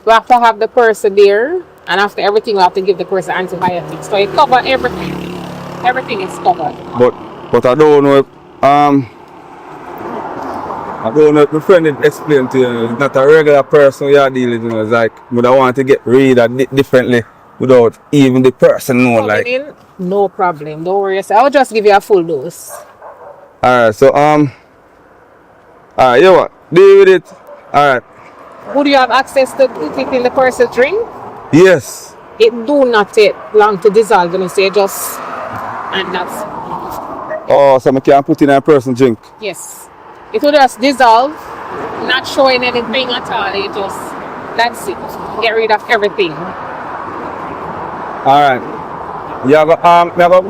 we have to have the person there, and after everything we have to give the person antibiotics. So it cover everything. Everything is covered. But I don't know if I don't know if my friend did explain to you, it's not a regular person you're dealing with, you know. It's like would I want to get read differently without even the person know, like. In, no problem. Don't worry yourself. I'll just give you a full dose. Alright, so alright, you know what? Deal with it. Alright. Would you have access to put it in the person's drink? Yes. It do not take long to dissolve, you know, so you just, and that's, Oh, so I can put in a person drink. yes. It will just dissolve, not showing anything at all. It just, that's it. Get rid of everything. Alright. You have go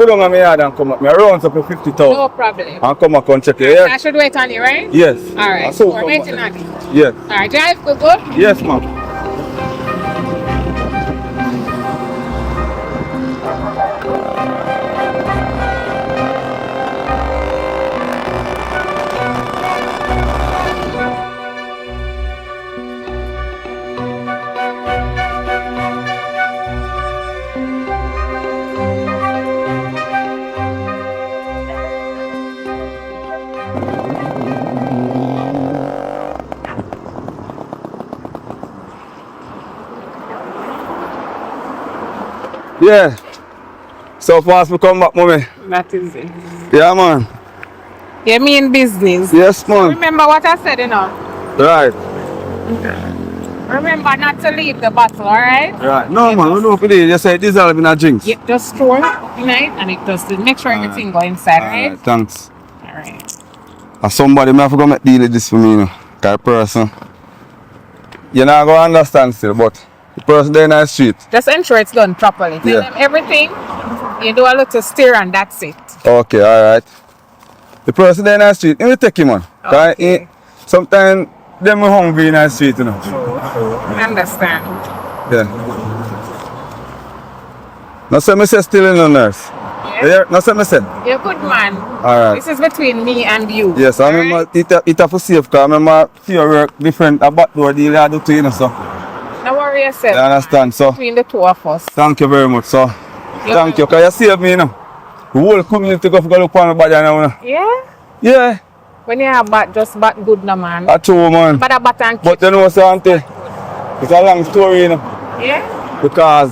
down on my yard and come up. I round up to 50,000. No problem. And come up and check it, yeah? I should wait on you, right? Yes. Alright. So We're waiting on you. Yes. Alright, drive, good? Yes, ma'am. Yeah. So fast we come back, mommy. That is it. Yeah, man. You mean business? Yes, man. Remember what I said, you know? Right. Remember not to leave the bottle, alright? Right. No, man, we know for this. You say dissolve in a drinks. You just store it overnight and it just make sure everything go inside, right? Alright, thanks. Alright. Somebody may have to come and deal with this for me, you know. That person. You're not going to understand still, but the person there in the street. Just ensure it's done properly. Tell Yeah. them everything. You do a little stir and that's it. Okay, alright. The person there in the street, he will take him on. Okay. Sometimes them are hungry in the street, you know. True. I understand. Yeah. Now say me say still in the nurse. Yes. Yeah, now say me say. You're a good man. Alright. This is between me and you. Yes, I remember it have to safe because I remember few work different a back door deal I do too, you know, so. Don't worry yourself. You understand, so. Between the two of us. Thank you very much, so. Thank you, because you saved me, you know. The whole community go look for my body now, you know. Yeah? Yeah. When you have bat, just bat good no man. That's true, man. But a bat and But you know, say, auntie, it's a long story, you know. yeah? Because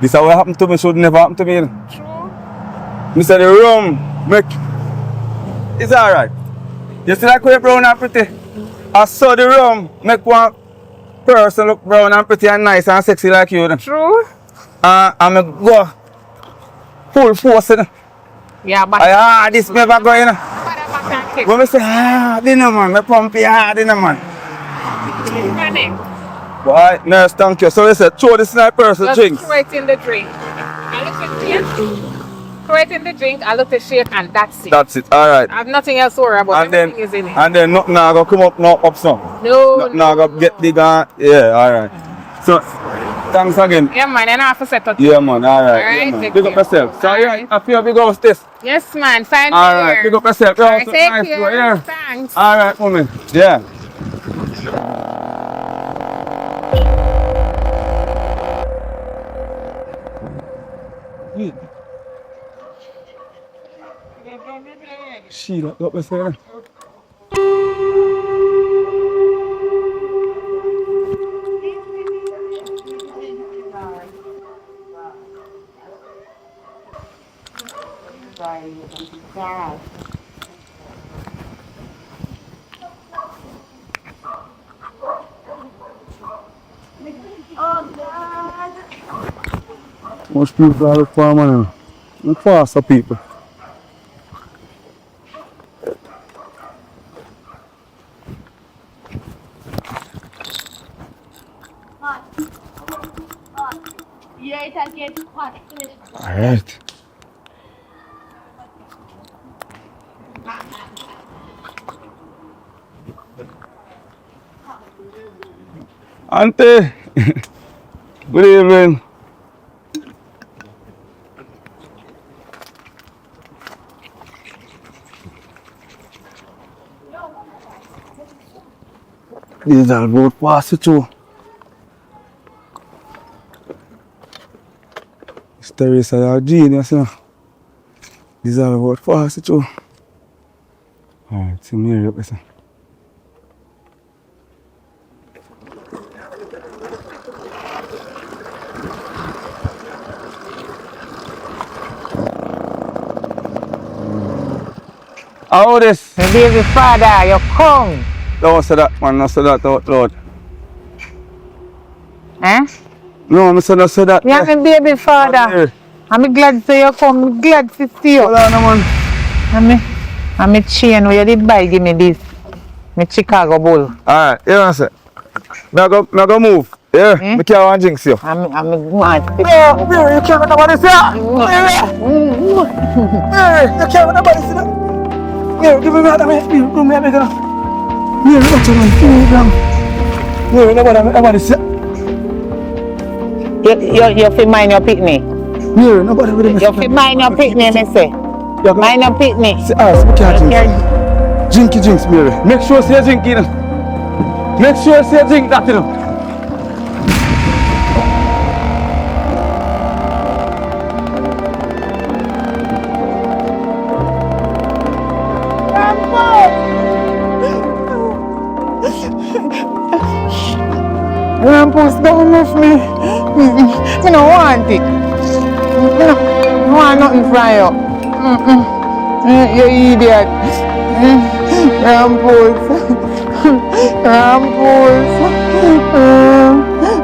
this is what happened to me should never happen to me, you know. True. Me say the room make it's alright. You see that quite brown and pretty? I saw the room make one person look brown and pretty and nice and sexy like you. True. And I go full force, you know. Yeah, but This never go, you know. but a bat and kick. When I say dinner man, I pump dinner man. Running. Boy, nurse, thank you. So you said throw this in a person Just drinks. throw it in the drink. A little shake. Throw it in the drink, a little shake, and that's it. That's it, alright. I have nothing else to worry about. And then Everything is in it. nothing now go come up now up some. No, Nothing now go get big and yeah, alright. So thanks again. Yeah, man, and I have to set up. Yeah, man, alright. Alright, Yeah, man. take Big up care. yourself. So, Alright. yeah, I feel big up this. Yes, man, fine. Alright, big up yourself. Yeah, Alright, so take nice care. to hear. Thanks. Alright, woman. Yeah. She look up yourself. Most people are look for money. Look for some people. Alright. Auntie, good evening. These are both pass it through. Teresa, you're a genius, you know. These are about pass it through. Alright, see me here up there. How this? My baby father, you come. Don't say that, man. Don't say that out loud. Eh? No, I don't say that. Yeah, my baby father. I'm glad to see you come. I'm glad to see you. Hold on, man. I'm a chain where you did buy give me this. My Chicago bull. Alright, you know what I say? I go move. Yeah, I can't want drinks you. I'm mad. Mary, you can't nobody see that. Mary, you can't nobody see that. Mary, give me that. Mary, give me that. Mary, what's your man? Give me that. Mary, nobody see that. You feel mind your picnic. Mary, nobody will You feel mind your picnic, me say. Mind your picnic. See us, we can't drink. Drinky drinks, Mary. Make sure you drink it. Make sure you drink that, you know. Grandpa's don't with me. I don't want it. No want nothing from you. You idiot. Rampus. Rampus.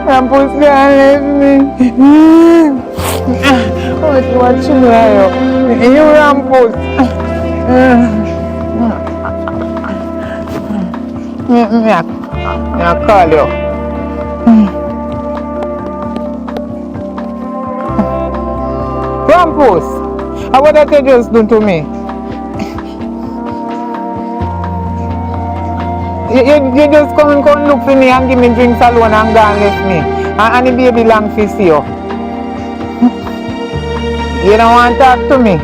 Rampus can't leave me. What you know? You Rampus. I'll call you. Rampus, what did you just do to me? You just come and look for me and give me drinks alone and go and left me. And the baby long for see you. You don't want to talk to me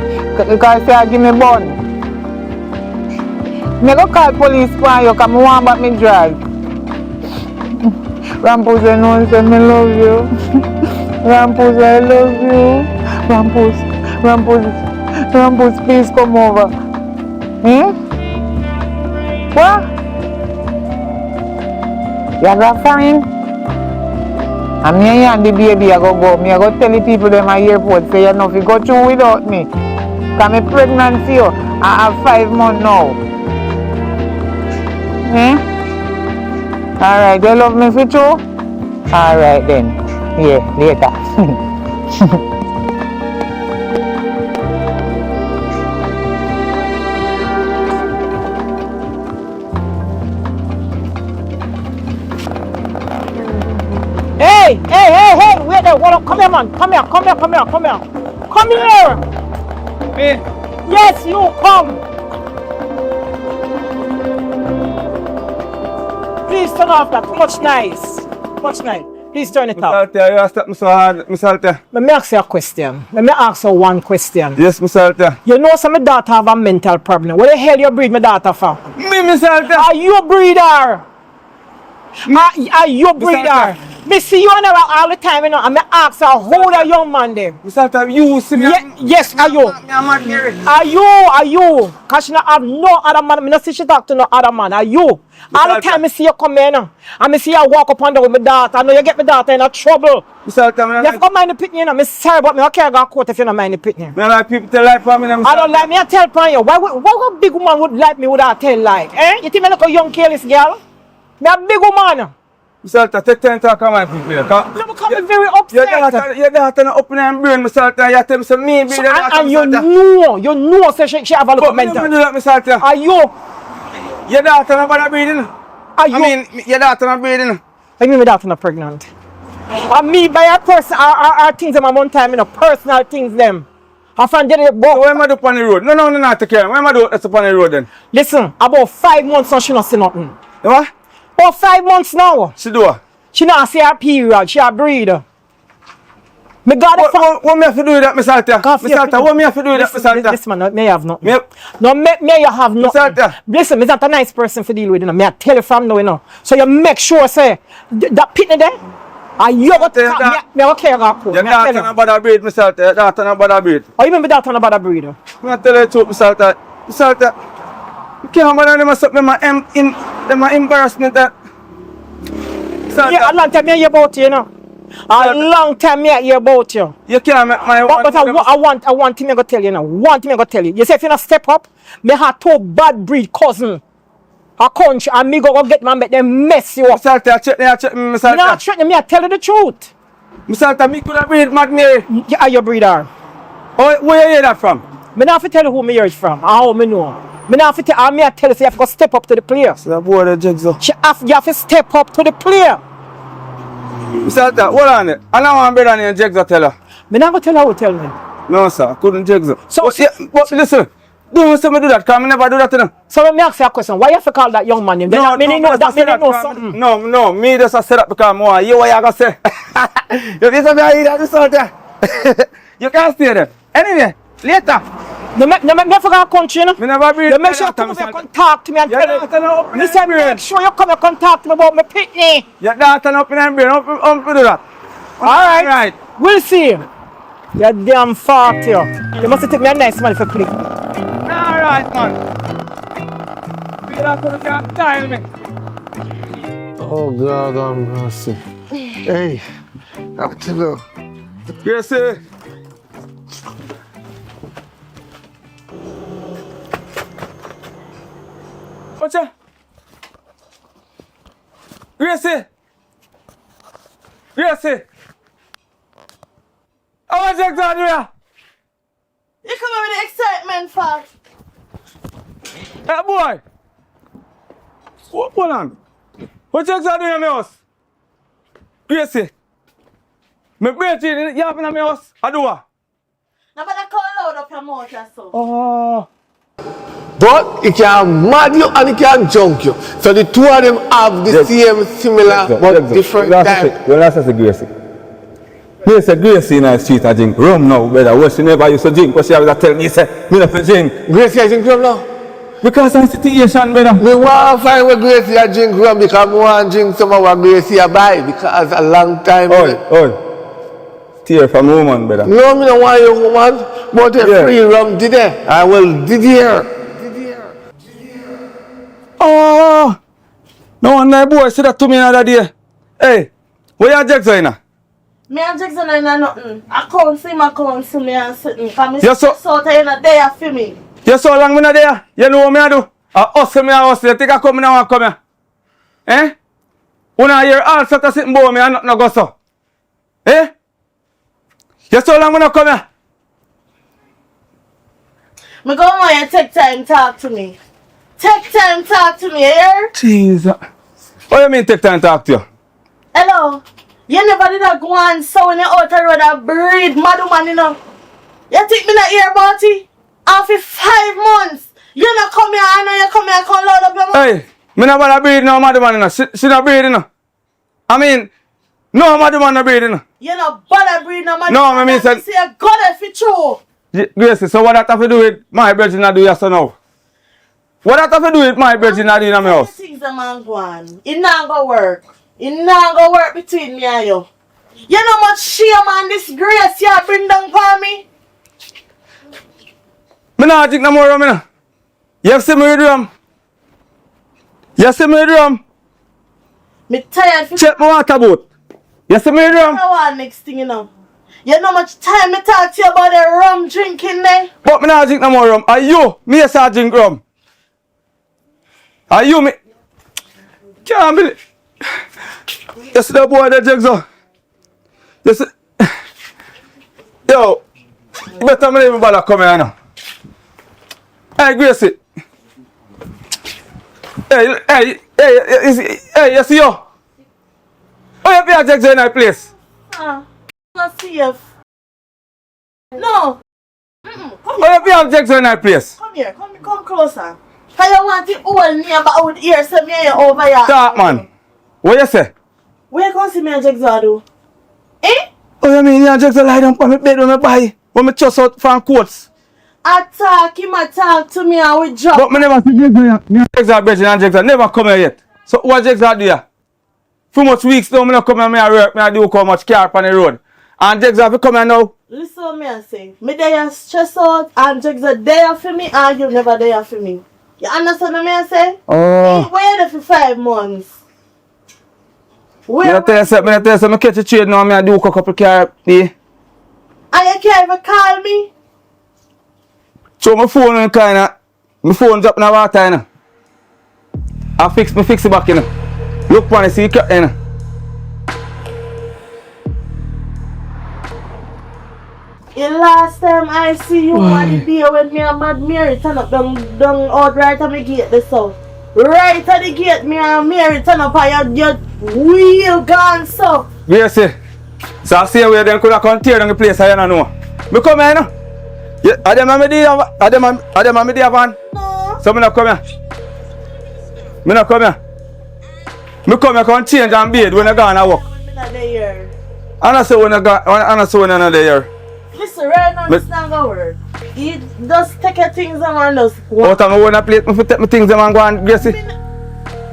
because you give me bun. I go call police for you because I want back my drag. Rampus, I know I love you. Rampus, I love you. Rampus, please come over. What? You go fine? And me and the baby I go. Me I go tell the people them at airport say you know if you go through without me. Because I'm pregnant for you. I have 5 months now. Alright, you love me for true? Alright then. Yeah, later. Hey, wait there, hold up, come here man, come here. Come here! Me? Yes, you, come! Please turn off that, much nice. Please turn it off. Mr. Altea, you stop me so hard, Mr. Altea. Let me ask you a question. Let me ask you one question. Yes, Mr. Altea. You know some my daughter have a mental problem. What the hell you breed my daughter for? Me, Mr. Altea. Are you a breeder? Are you a breeder? Me see you on all the time, you know, and me ask her, who the young man there? Mr. Altea, you see me? Yes, are you? Are you? Because she not have no other man. I don't see she talk to no other man. Are you? All the time I see you come in, and I see you walk up on there with my daughter. I know you get my daughter in a trouble. Mr. Altea, you have to mind the pitney, you know. I'm sorry, but I can't go to court if you don't mind the pitney. I like people tell lie for me. I don't like me, I tell upon you. Why a big woman would like me without tell lie? You think I look a young careless girl? Me a big woman. Mr. Altea, take time to talk to my people. You become very upset. Your daughter not open her brain, Mr. Altea. You tell me some me. And you know, so she have a look mental. But do that, Mr. Altea. Are you? Your daughter not bother breathing. Are you? I mean, your daughter not breathing. I mean, my daughter not pregnant. And me by a person, our things them at one time, you know, personal things them. I found it about. What am I do on the road? No, not take care. What am I do that's upon the road then? Listen, about 5 months now she not see nothing. What? About 5 months now. She do what? She not see her period, she a breeder. Me got it from... What me have to do with that, Mr. Altea? Mr. Altea, what me have to do with that, Mr. Altea? Listen, man, may have nothing. Yep. No, may you have nothing. Mr. Altea. Listen, me not a nice person to deal with, you know. Me I tell you from now, you know. So you make sure, say, that pitney there, and you got to me I care about court. Your daughter not bother breed, Mr. Altea. Your daughter not bother breed. Oh, you mean my daughter not bother breeder? I tell you the truth, Mr. Altea. Mr. Altea, you can't bother them something, them embarrassment that... Yeah, a long time I hear about you, you know. A long time I hear about you. You can't make my... But I want thing I go tell you now. One thing I go tell you. You say if you not step up, me have 2 bad breed cousin. A country and me go get man make them mess you up. Mr. Altea, check me, Mr. Altea. Me not threaten me, I tell you the truth. Mr. Altea, me could have breed Mad Mary. You are your breeder. Oh, where you hear that from? Me not have to tell you who me hear it from. How me know. Me not have to tell you, I tell you, so you have to step up to the player. So boy, the jigsaw. You have to step up to the player. Mr. Altea, hold on it. I don't want brother named Jigsaw tell her. Me not go tell her who tell me. No, sir, I couldn't Jigsaw. So, but listen, don't say me do that, because I never do that to them. So let me ask you a question. Why you have to call that young man name? No, me know something. No, me just say that because I hear what you going to say. You think I'm going to hear that, Mr. Altea? You can't stay there. Anyway, later. No, me forgot country, you know. Me never breed. You make sure you come here and talk to me and tell me. Me say make sure you come here and talk to me about my pitney. Your daughter not open her brain, don't do that. Alright. We'll see. You're damn fat, you. You must take me a nice man for play. Alright, man. Feel like you can't tire me. Oh, God, I'm mercy. Hey, I tell you. Gracie. Gracie! Gracie! I want to talk to you! You come here with the excitement for. Hey, boy! Hold on. What you doing in my house? Gracie! Me break in, you have in my house? I do what? Now, but I call loud up your mouth or so. Oh. But it can mad you and it can junk you. So the two of them have the same, similar, but different type. Well, that's a Gracie. Here's a Gracie in the street, I drink rum now, brother. What she never used to drink, but she always tell me, say, me not to drink. Gracie, I drink rum now? Because of the situation, brother. Me want to find where Gracie I drink rum because I want to drink some of what Gracie I buy because a long time. Oh. Tear from a woman, brother. No, me don't want your woman, but a free rum did it. I will did here. Oh! No wonder boy said that to me another day. Hey, where your Jackson in? Me and Jackson ain't nothing. I can't see my counsel me and sitting. Because me Yes, sir. so in a day for me. You so long me not there? You know what me I do? I hustle me a hustle. You think I come now and come here? Eh? When I hear all sorts of sitting boy me and nothing go so. Eh? You so long me not come here? Me go on and take time talk to me. Take time talk to me, here. Jesus. What you mean take time to talk to you? Hello. You never did a go on so when you out the road and breed mad woman, you know. You think me not hear about it? After 5 months, you not come here, I know you come here and come load up your mouth. Hey, me not bother breed no mad woman, you know. She not breed, you know. I mean, no mad woman not breed, you know. You not bother breed no mad No, woman. I mean, You say you got it for true. Gracie, so what that have to do with my virgin I do yes or no? What that have to do with my virgin I do in my house? Things a man go on. It not go work. It not go work between me and you. You know much shame and disgrace you bring down for me? Me not drink no more rum, you know. You see me with rum? You see me with rum? Me tired for Check my water boat. You see me with rum? I want next thing you know. You know much time me talk to you about the rum drinking there? But me not drink no more rum. Are you? Me yes I drink rum. Are you me? Can't believe. You see that boy that jugs up? You see? Yo, you better not even bother come here now. Hey, Gracie. Hey, you see you? Oh, you be a jugs in that place? Not safe. No. Come Oh, you be a jugs in that place? here. Come closer. How you want to hold me about here so me and you over here? Talk, man. What you say? Where you come see me and Jackson do? Eh? Oh, you mean you and Jackson lie down on my bed when I buy? When I chest out from coats? Attack him, talk to me and we drop. But me never see Jackson yet. Me and Jackson Bridget and Jackson never come here yet. So what Jackson do here? For much weeks now, me not come here, me a work, me a do how much car on the road. And Jackson have to come here now. Listen what me I say. Me there stress out and Jackson there for me and you never there for me. You understand what me I say? Oh. Where you there for 5 months? Me not tell you something, me catch a trade now, me a do a couple car day. And you can't even call me? So my phone and kinda, my phone drop in the water, you know. I fix it back, you know. Look for it, see it, you know. The last time I see you on the day when me and Mad Mary turn up down out right at the gate this south. Right at the gate, me and Mary turn up and your wheel gone so. Yes, sir. So I see where they could have come tear down the place, I don't know. Me come here, you know. Yeah, are them on me there, van? No. So me not come here. Me not come here. Me come here, come change and bathe when I go and walk. I'm not there. And I say when I go, and I say when I'm not there. Listen, right now it's not gonna work. You just take your things and just Out of my own plate, me take my things and go and Gracie.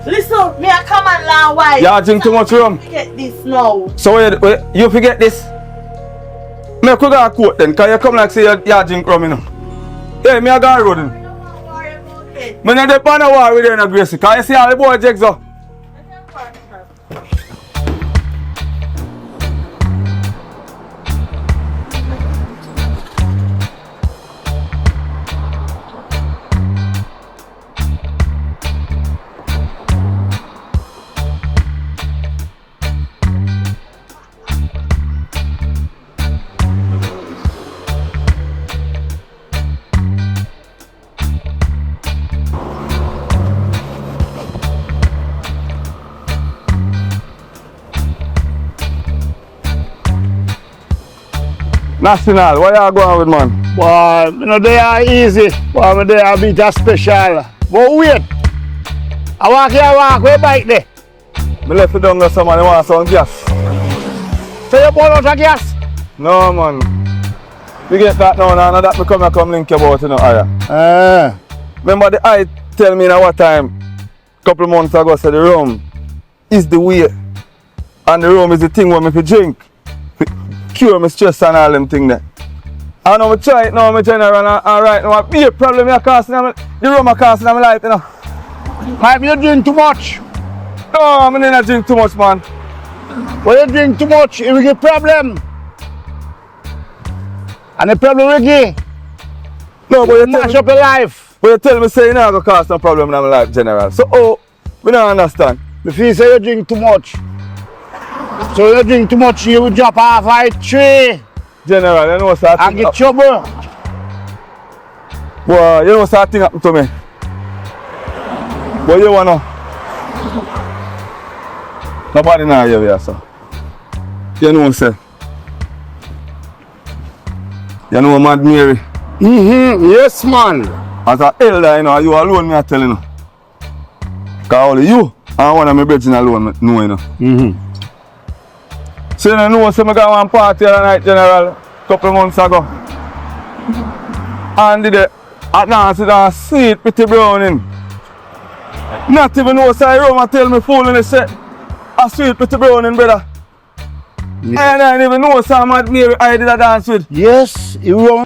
listen, me a come and learn why. You drink too much rum. Forget this now. So you forget this? Me could go a quote then, cause you come like say you drink rum, you know. Hey, me a go road then. Don't worry about it. Me not depend on war with you, no Gracie, cause you see all the boy jigs up. National, what you going with, man? Boy, you know, they are easy. Boy, me they are beat a special. But wait. I walk here, where bike there? Me left it down there, somebody want some gas. So you bought out of gas? No, man. You get that now, now that me come link you about, you know, Aya. Remember the eye tell me now what time, couple months ago, said the rum is the way. And the rum is the thing where me fi drink. Cure my stress and all them thing there. I know I try it now, my general, and right now, be a problem you're causing, the rum are causing my life, you know. Might you drink too much? No, I don't drink too much, man. When you drink too much, it will give problem. And the problem will give. No, but you mash up your life. But you tell me say you not going to cause no problem in my life, general. So, we don't understand. If you say you drink too much, so you drink too much, you will drop off a tree. General, you know what's that and get trouble. Well, you know what's that thing happen to me? What you want to know? Nobody now here, sir. You know what I'm saying? You know Mad Mary? Yes, man. As an elder, you know, you alone, me I tell you. Because only you and one of my brethren alone know, you know. So you know, so I got one party the night, General, a couple months ago. And did it, I danced with a sweet, pretty browning. Not even know, so I rum and tell me fooling and say, a sweet, pretty browning, brother. Yeah. And I didn't even know, so Mad Mary I did a dance with. Yes, you wrong.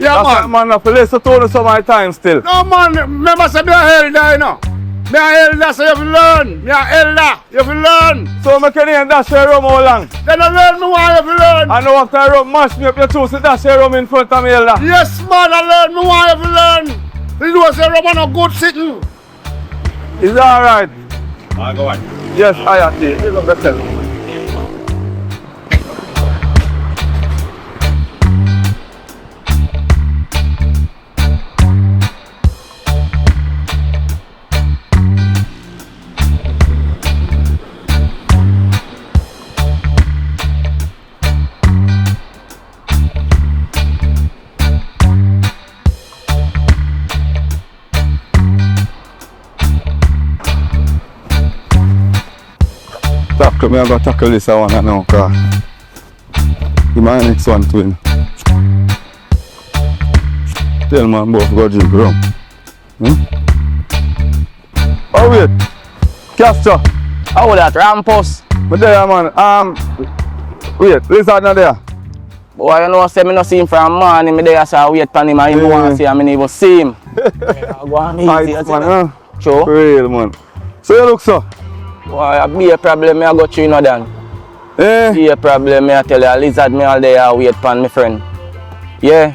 Yeah, that's man. I listen to you so many times still. No, man. Remember, say me a elder, you know. Me a elder, so you have to learn. Me a elder, you have to learn. So I can dash your rum how long? Then I learn me why you have to learn. I know after I rum mash me up, you choose to dash your rum in front of me, elder. Yes, man. I learn me why you have to learn. You know, say rum no good sitting. Is that alright? I go on. Yes, I am. You look better. I'm going to tackle this one now, because it's my next one to win. Tell man both go drink rum. Oh wait, Castor. How that, Rampus? But there man, wait, Lizard not there? Boy, you know, say me no see him from morning, me there, so I wait for him, and him want to see him, and he will see him. Go on easy, man, huh? Sure. Real man. So you look so? Boy, be a problem, me I go through, you know, Dan. Be a problem, me I tell you, Lizard me all day, I wait for my friend. Yeah.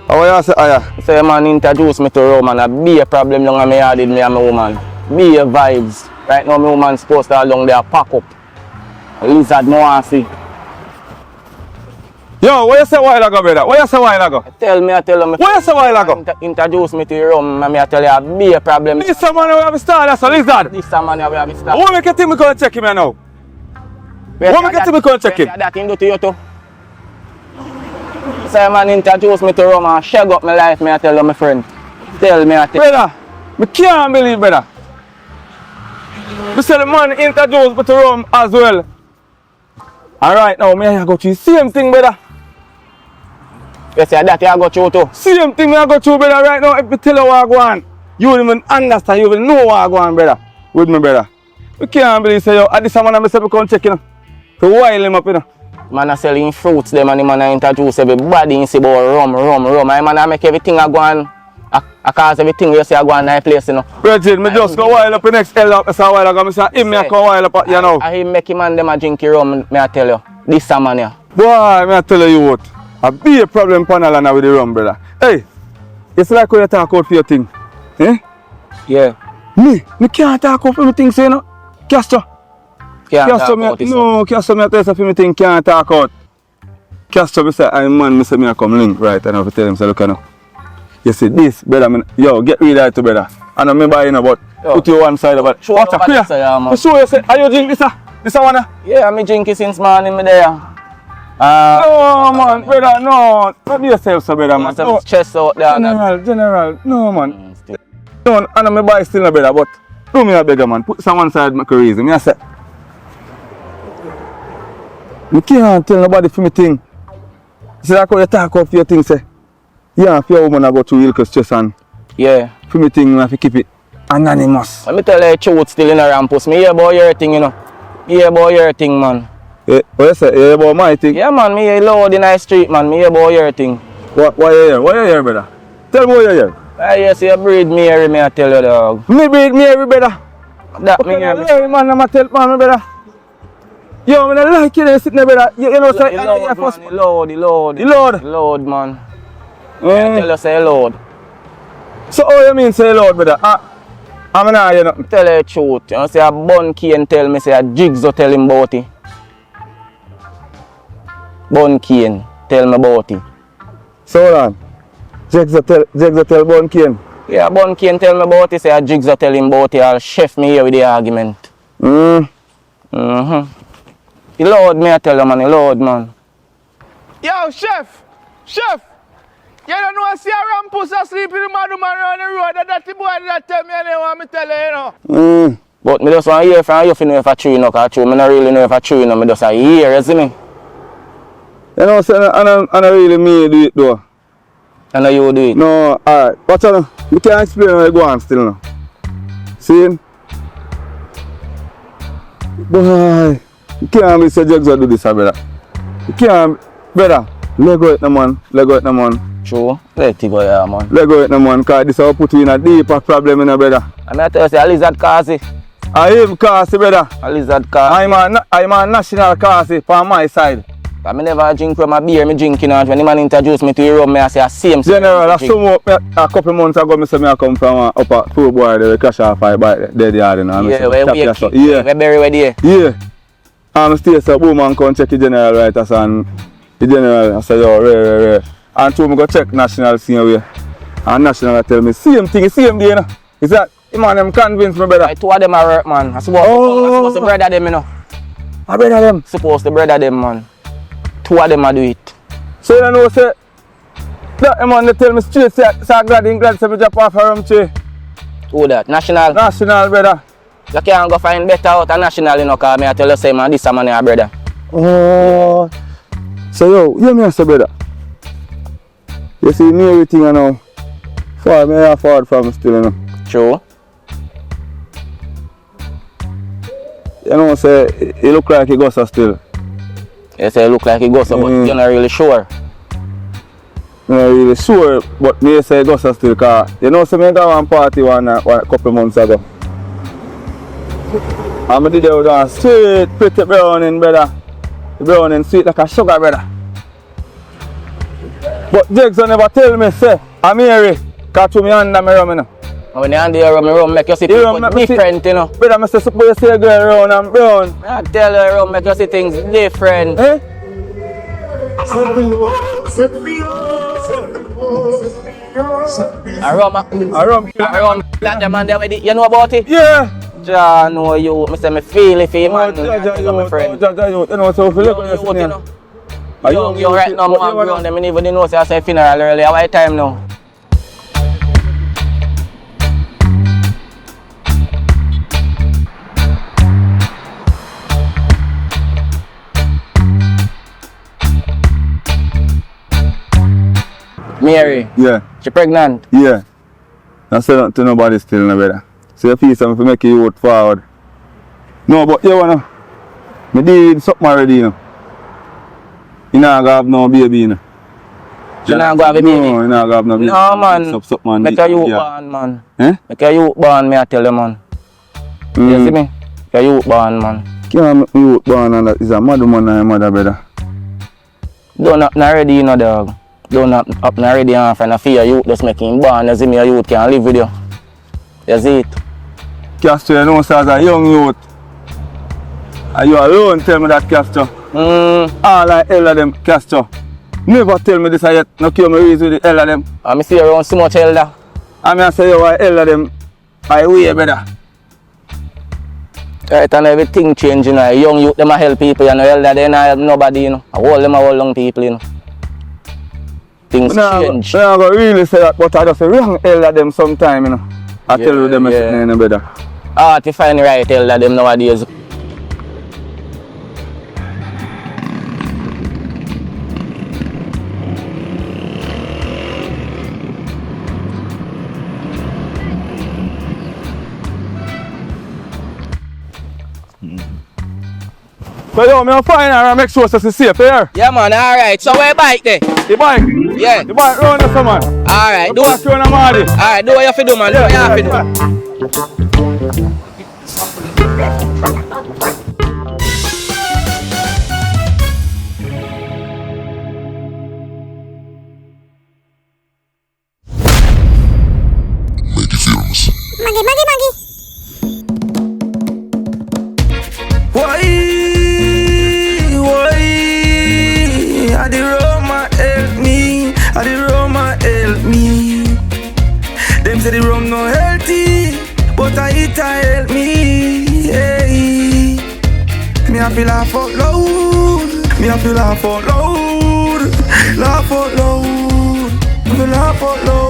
How you say, Aya? So your man introduce me to Roman, and be a problem long as me added me and my woman. Be a vibes. Right now my woman's supposed to along there pack up. Lizard me want to see. Yo, what you say a while ago, brother? What you say a while ago? I tell him. What you say a while ago? Introduce me to Roman, and me I tell you, be a problem. This man we have a star, that's a Lizard. This man we have a star. Who make you think we can check him here now? Who make you think we can check him? That him do to you too. So man introduce me to Roman, shake up my life, me I tell you, my friend. Tell me I tell you. Brother, I can't believe, brother. I say the man introduced me to Rome as well. And right now, I go through the same thing, brother. You say that you go through too? Same thing I go through, brother. Right now, if you tell you what I go on, you will even understand, you will know what I go on, brother. With me, brother. I can't believe, say, yo, at this time, I say, come check, you know. To wile him up, you know. Man I selling fruits, them and the man I introduce everybody in say about rum. I man I make everything I go on. I cause everything you say I go on that place, you know. Bridget, me just go while up the next L up, so a while ago, I say, him me go while up, you know. I him make him and them a drink rum, me I tell you. This man here. Boy, me I tell you what. I be a problem panel and with the rum, brother. Hey, it's like when you talk out for your thing. Eh? Yeah. Me can't talk out for my things, you know. Castor. Can't talk out this. No, Castro me tell you for me thing can't talk out. Castro me say, I'm man, me say me come link, right? And I have to tell him, say, look, you see this, brother, yo, get rid of it, brother. And I remember, but put you one side of it. Show Watch me it, clear. Show you, say, are you drink this, This one? Yeah, I'm drinking since morning, me there. No, man, brother, no. Not be yourself, so, brother, man. Some chest out there. General, no, man. No, and I'm buy still, no, brother, but do me a beggar, man. Put some one side, make a reason. Me, I say, you can't tell nobody for me thing. See, that's how you talk up for your thing, say. Yeah, if your woman I go through ill stress and yeah. For me thing, I have to keep it anonymous. Let me tell you the truth still in a rampus. Me hear about your thing, you know. Me hear about your thing, man. Yeah, what you say? You hear about my thing? Yeah, man. Me hear loud in the street, man. Me hear about your thing. What you hear? What you hear, brother? Tell me what you hear. I hear say you breed Mary, me I tell you, dog. Me breed Mary, brother. That okay, me hear. Mary, man, I'm tell man, brother. Yo, I don't like you sitting there, brother. You know, say, Loud, man. I tell you, say loud. So, how you mean, say loud, brother? I'm not hear nothing. Tell you the truth. You know, say a Bun Kane tell me, say a Jigsaw tell him about it. Bun Kane tell me about it. So, hold on. Jigsaw tell Bun Kane? Yeah, Bun Kane tell me about it, say a Jigsaw tell him about it. I'll chef me here with the argument. The Lord, me I tell you, man, the Lord, man. Yo, chef! You don't know, see a rampus asleep in the madman around the road. That's the boy that tell me and they want me tell you, you know. But me just want to hear from you if you know if I true, you know, because I don't really know if I true, you know, me just want to hear, you see me? You know, say, I don't really mean do it, though. I know you do it. No, alright. Watch out, you can't explain how you go on still now. See? Boy, you can't be so Jigsaw do this, brother. You can't, brother. Let go it, no man. True. Let it go, yeah, man. Let go it, no man, because this will put you in a deeper problem, you know, brother. And I tell you, say, a lizard cause it. I him cause it, brother. A lizard cause. I'm a national cause it from my side. I never drink from a beer, me drinking out. When the man introduce me to the rum, I say the same. General, I saw a couple months ago, I come from upper poor boy, they crash off by the yard, you know. Yeah, we bury where there. Yeah. I'm still so woman come check the general right as and the general I say yo rare. And two me go check national same way. And national tell me same thing, same day, you know. Is that man them convince me, brother? Like, two of them are work, man. I supposed to brother them, you know. I brother them? Supposed to brother them, man. Two of them are do it. So you know say that man they tell me straight say glad say me drop off a rum tree. Who that? National? National, brother. You can't go find better out of national, you know, because I tell you, say, man, this man, your brother. Oh. So, yo, you me say, brother. You see me everything, you know. Far, me I forward from still, you know. True. You know, say, it look like he goes still. You say it look like he goes, but you're not really sure. I'm not really sure, but me say it goes still, because, you know, so me got one party one couple months ago. I'm did it down straight, pretty browning, brother. Browning sweet like a sugar, brother. But Jigsaw never tell me, say, I'm Mary, because to me under my rum, you know. When you under your rum, make you see things different, you know. Brother, I say, suppose you see a girl round and brown. I tell you, rum, make you see things different. Eh? A rum, that the man there, you know about it? Yeah. Ja, know you, I say me feel it for you, man. My friend. You know, so if you look at you know. You right now, man, ground them, even know say I say funeral earlier. What time now? Mary. Yeah. She pregnant? Yeah. I say nothing to nobody still, no, brother. So you feel something to make you out forward. No, but you wanna. Me did something already, you know. You not gonna have no baby, you know. You not gonna have a baby? No, you not gonna have no baby. No, man. Make a youth born, man. Eh? Make a youth born, me I tell you, man. You see me? Make a youth born, man. Can't make me youth born and that is a mad woman and a mother, brother. Don't up already, you know, dog. Don't up already, and friend, I fear you just make him born. You see me, a youth can't live with you. You see it? Castro, you know, so as a young youth, And you alone tell me that, Castro. All I elder them, Castro. Never tell me this yet. No cure me reason with the elder them. I see you around so much elder. I say you are elder them. I way better. Right, and everything changing. Young youth, them a help people, you know. Elder, they not help nobody, you know. All them are all young people, you know. Things change. I'm not really say that, but I just say wrong elder them sometime, you know. I tell you them is better. To find the right elder them nowadays. So yo, I'm find her and make sure she's safe here. Yeah man, alright. So where bike there? The bike? Yeah. The bike round there, man. Alright, do it. Alright, do what you have to do, man. Do what you have to do. Maggy Films. Maggy. Why? I the Roma help me. I the Roma help me. Them say the rum no healthy, but I eat help me. Hey. Me I feel laugh out loud. Me I feel laugh out loud. Laugh out loud. Me feel laugh out loud.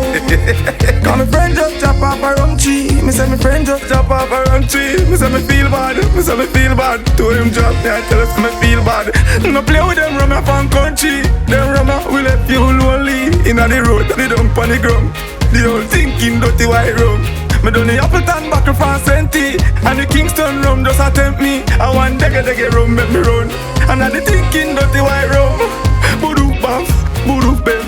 Cause my friend just chop off a rum tree. Me say my friend just chop off a rum tree. Me say me feel bad. Me say me feel bad. To him drop me, I tell us me feel bad. No play with them rum from country. Them rum will let you lonely. Inna the road, they dump on the ground. The old thinking dirty white rum. Me done the Appleton buckle from Senti. And the Kingston rum just attempt me. I want dege rum make me run. And I the thinking dirty white rum. Boodoo baf, boodoo bef,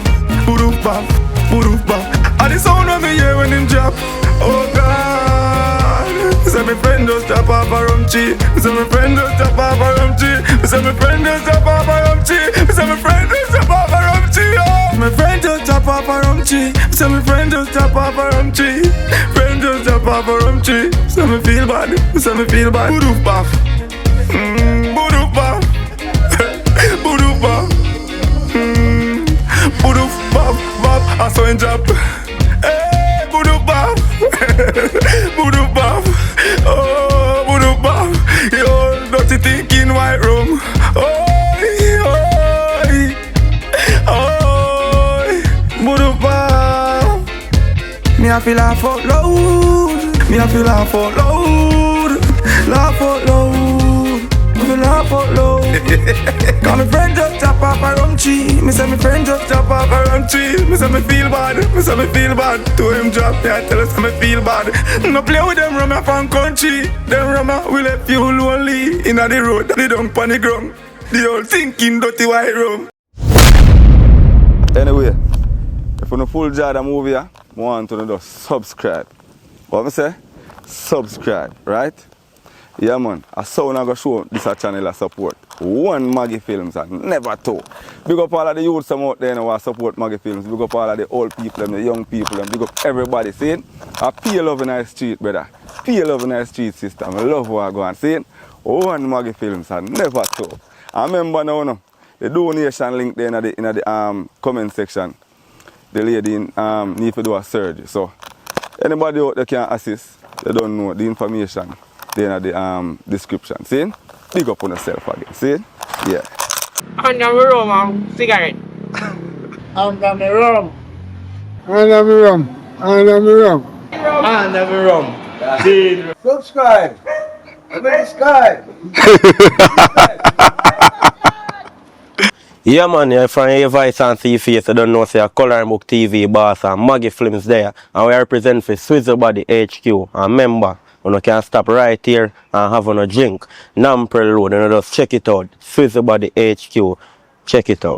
boodoo baf, boodoo baf. And the sound of me hear when him drop. Oh God. Me say my friend just drop off a rum tree. Me say my friend just drop off a rum tree. Me say my friend just drop off a rum tree. Me say my friend just drop off a rum tree. Oh. My friend just drop off a rum tree. Me say my friend just drop off a rum tree. Friend just drop off a rum tree. Me say me feel bad. Me say me feel bad. Boodoo baf. Boodoo baf. Boodoo baf. Boodoo baf baf. I saw him drop. Hey, boodoo baf. Boodoo baf. Oh, boodoo baf. Yo, dirty thinking white room. Boodoo baf. Me I feel laugh out loud. Me I feel laugh out loud. Laugh out loud. Me feel laugh out loud. Cause my friend just chop off a rum tree. Me say my friend just chop off a rum tree. Me say me feel bad. Me say me feel bad. To him drop me, I tell us me feel bad. No play with them rum from country. Them rum will let you lonely. Inna the road, they dump on the ground. The old thinking dirty white rum. Anyway, if you no full jar of movie, I want to just subscribe. What I say? Subscribe, right? Yeah man, I saw I go show this channel of support. One Maggy Films and never two. Big up all of the youths out there who support Maggy Films. Big up all of the old people and the young people and big up everybody. Saying, I feel love in our street, brother. Feel love in our street system. I love what I go on. Saying, one Maggy Films and never two. I remember now, no, the donation link there in the comment section. The lady need to do a surgery. So anybody out there can assist, they don't know the information there in the description. See? Big up on yourself again. See? Yeah. Under me rum and cigarette. Under me rum. Under me rum. Under me rum. Under me rum. Subscribe. Subscribe. Yeah man, you're from your voice and see your face. I don't know, say a Coloring Book TV boss and Maggy Films there. And we represent for Swizzle Body HQ. And remember, you can stop right here and have a drink. Namprel Road, and just check it out. Swizzle Body HQ. Check it out.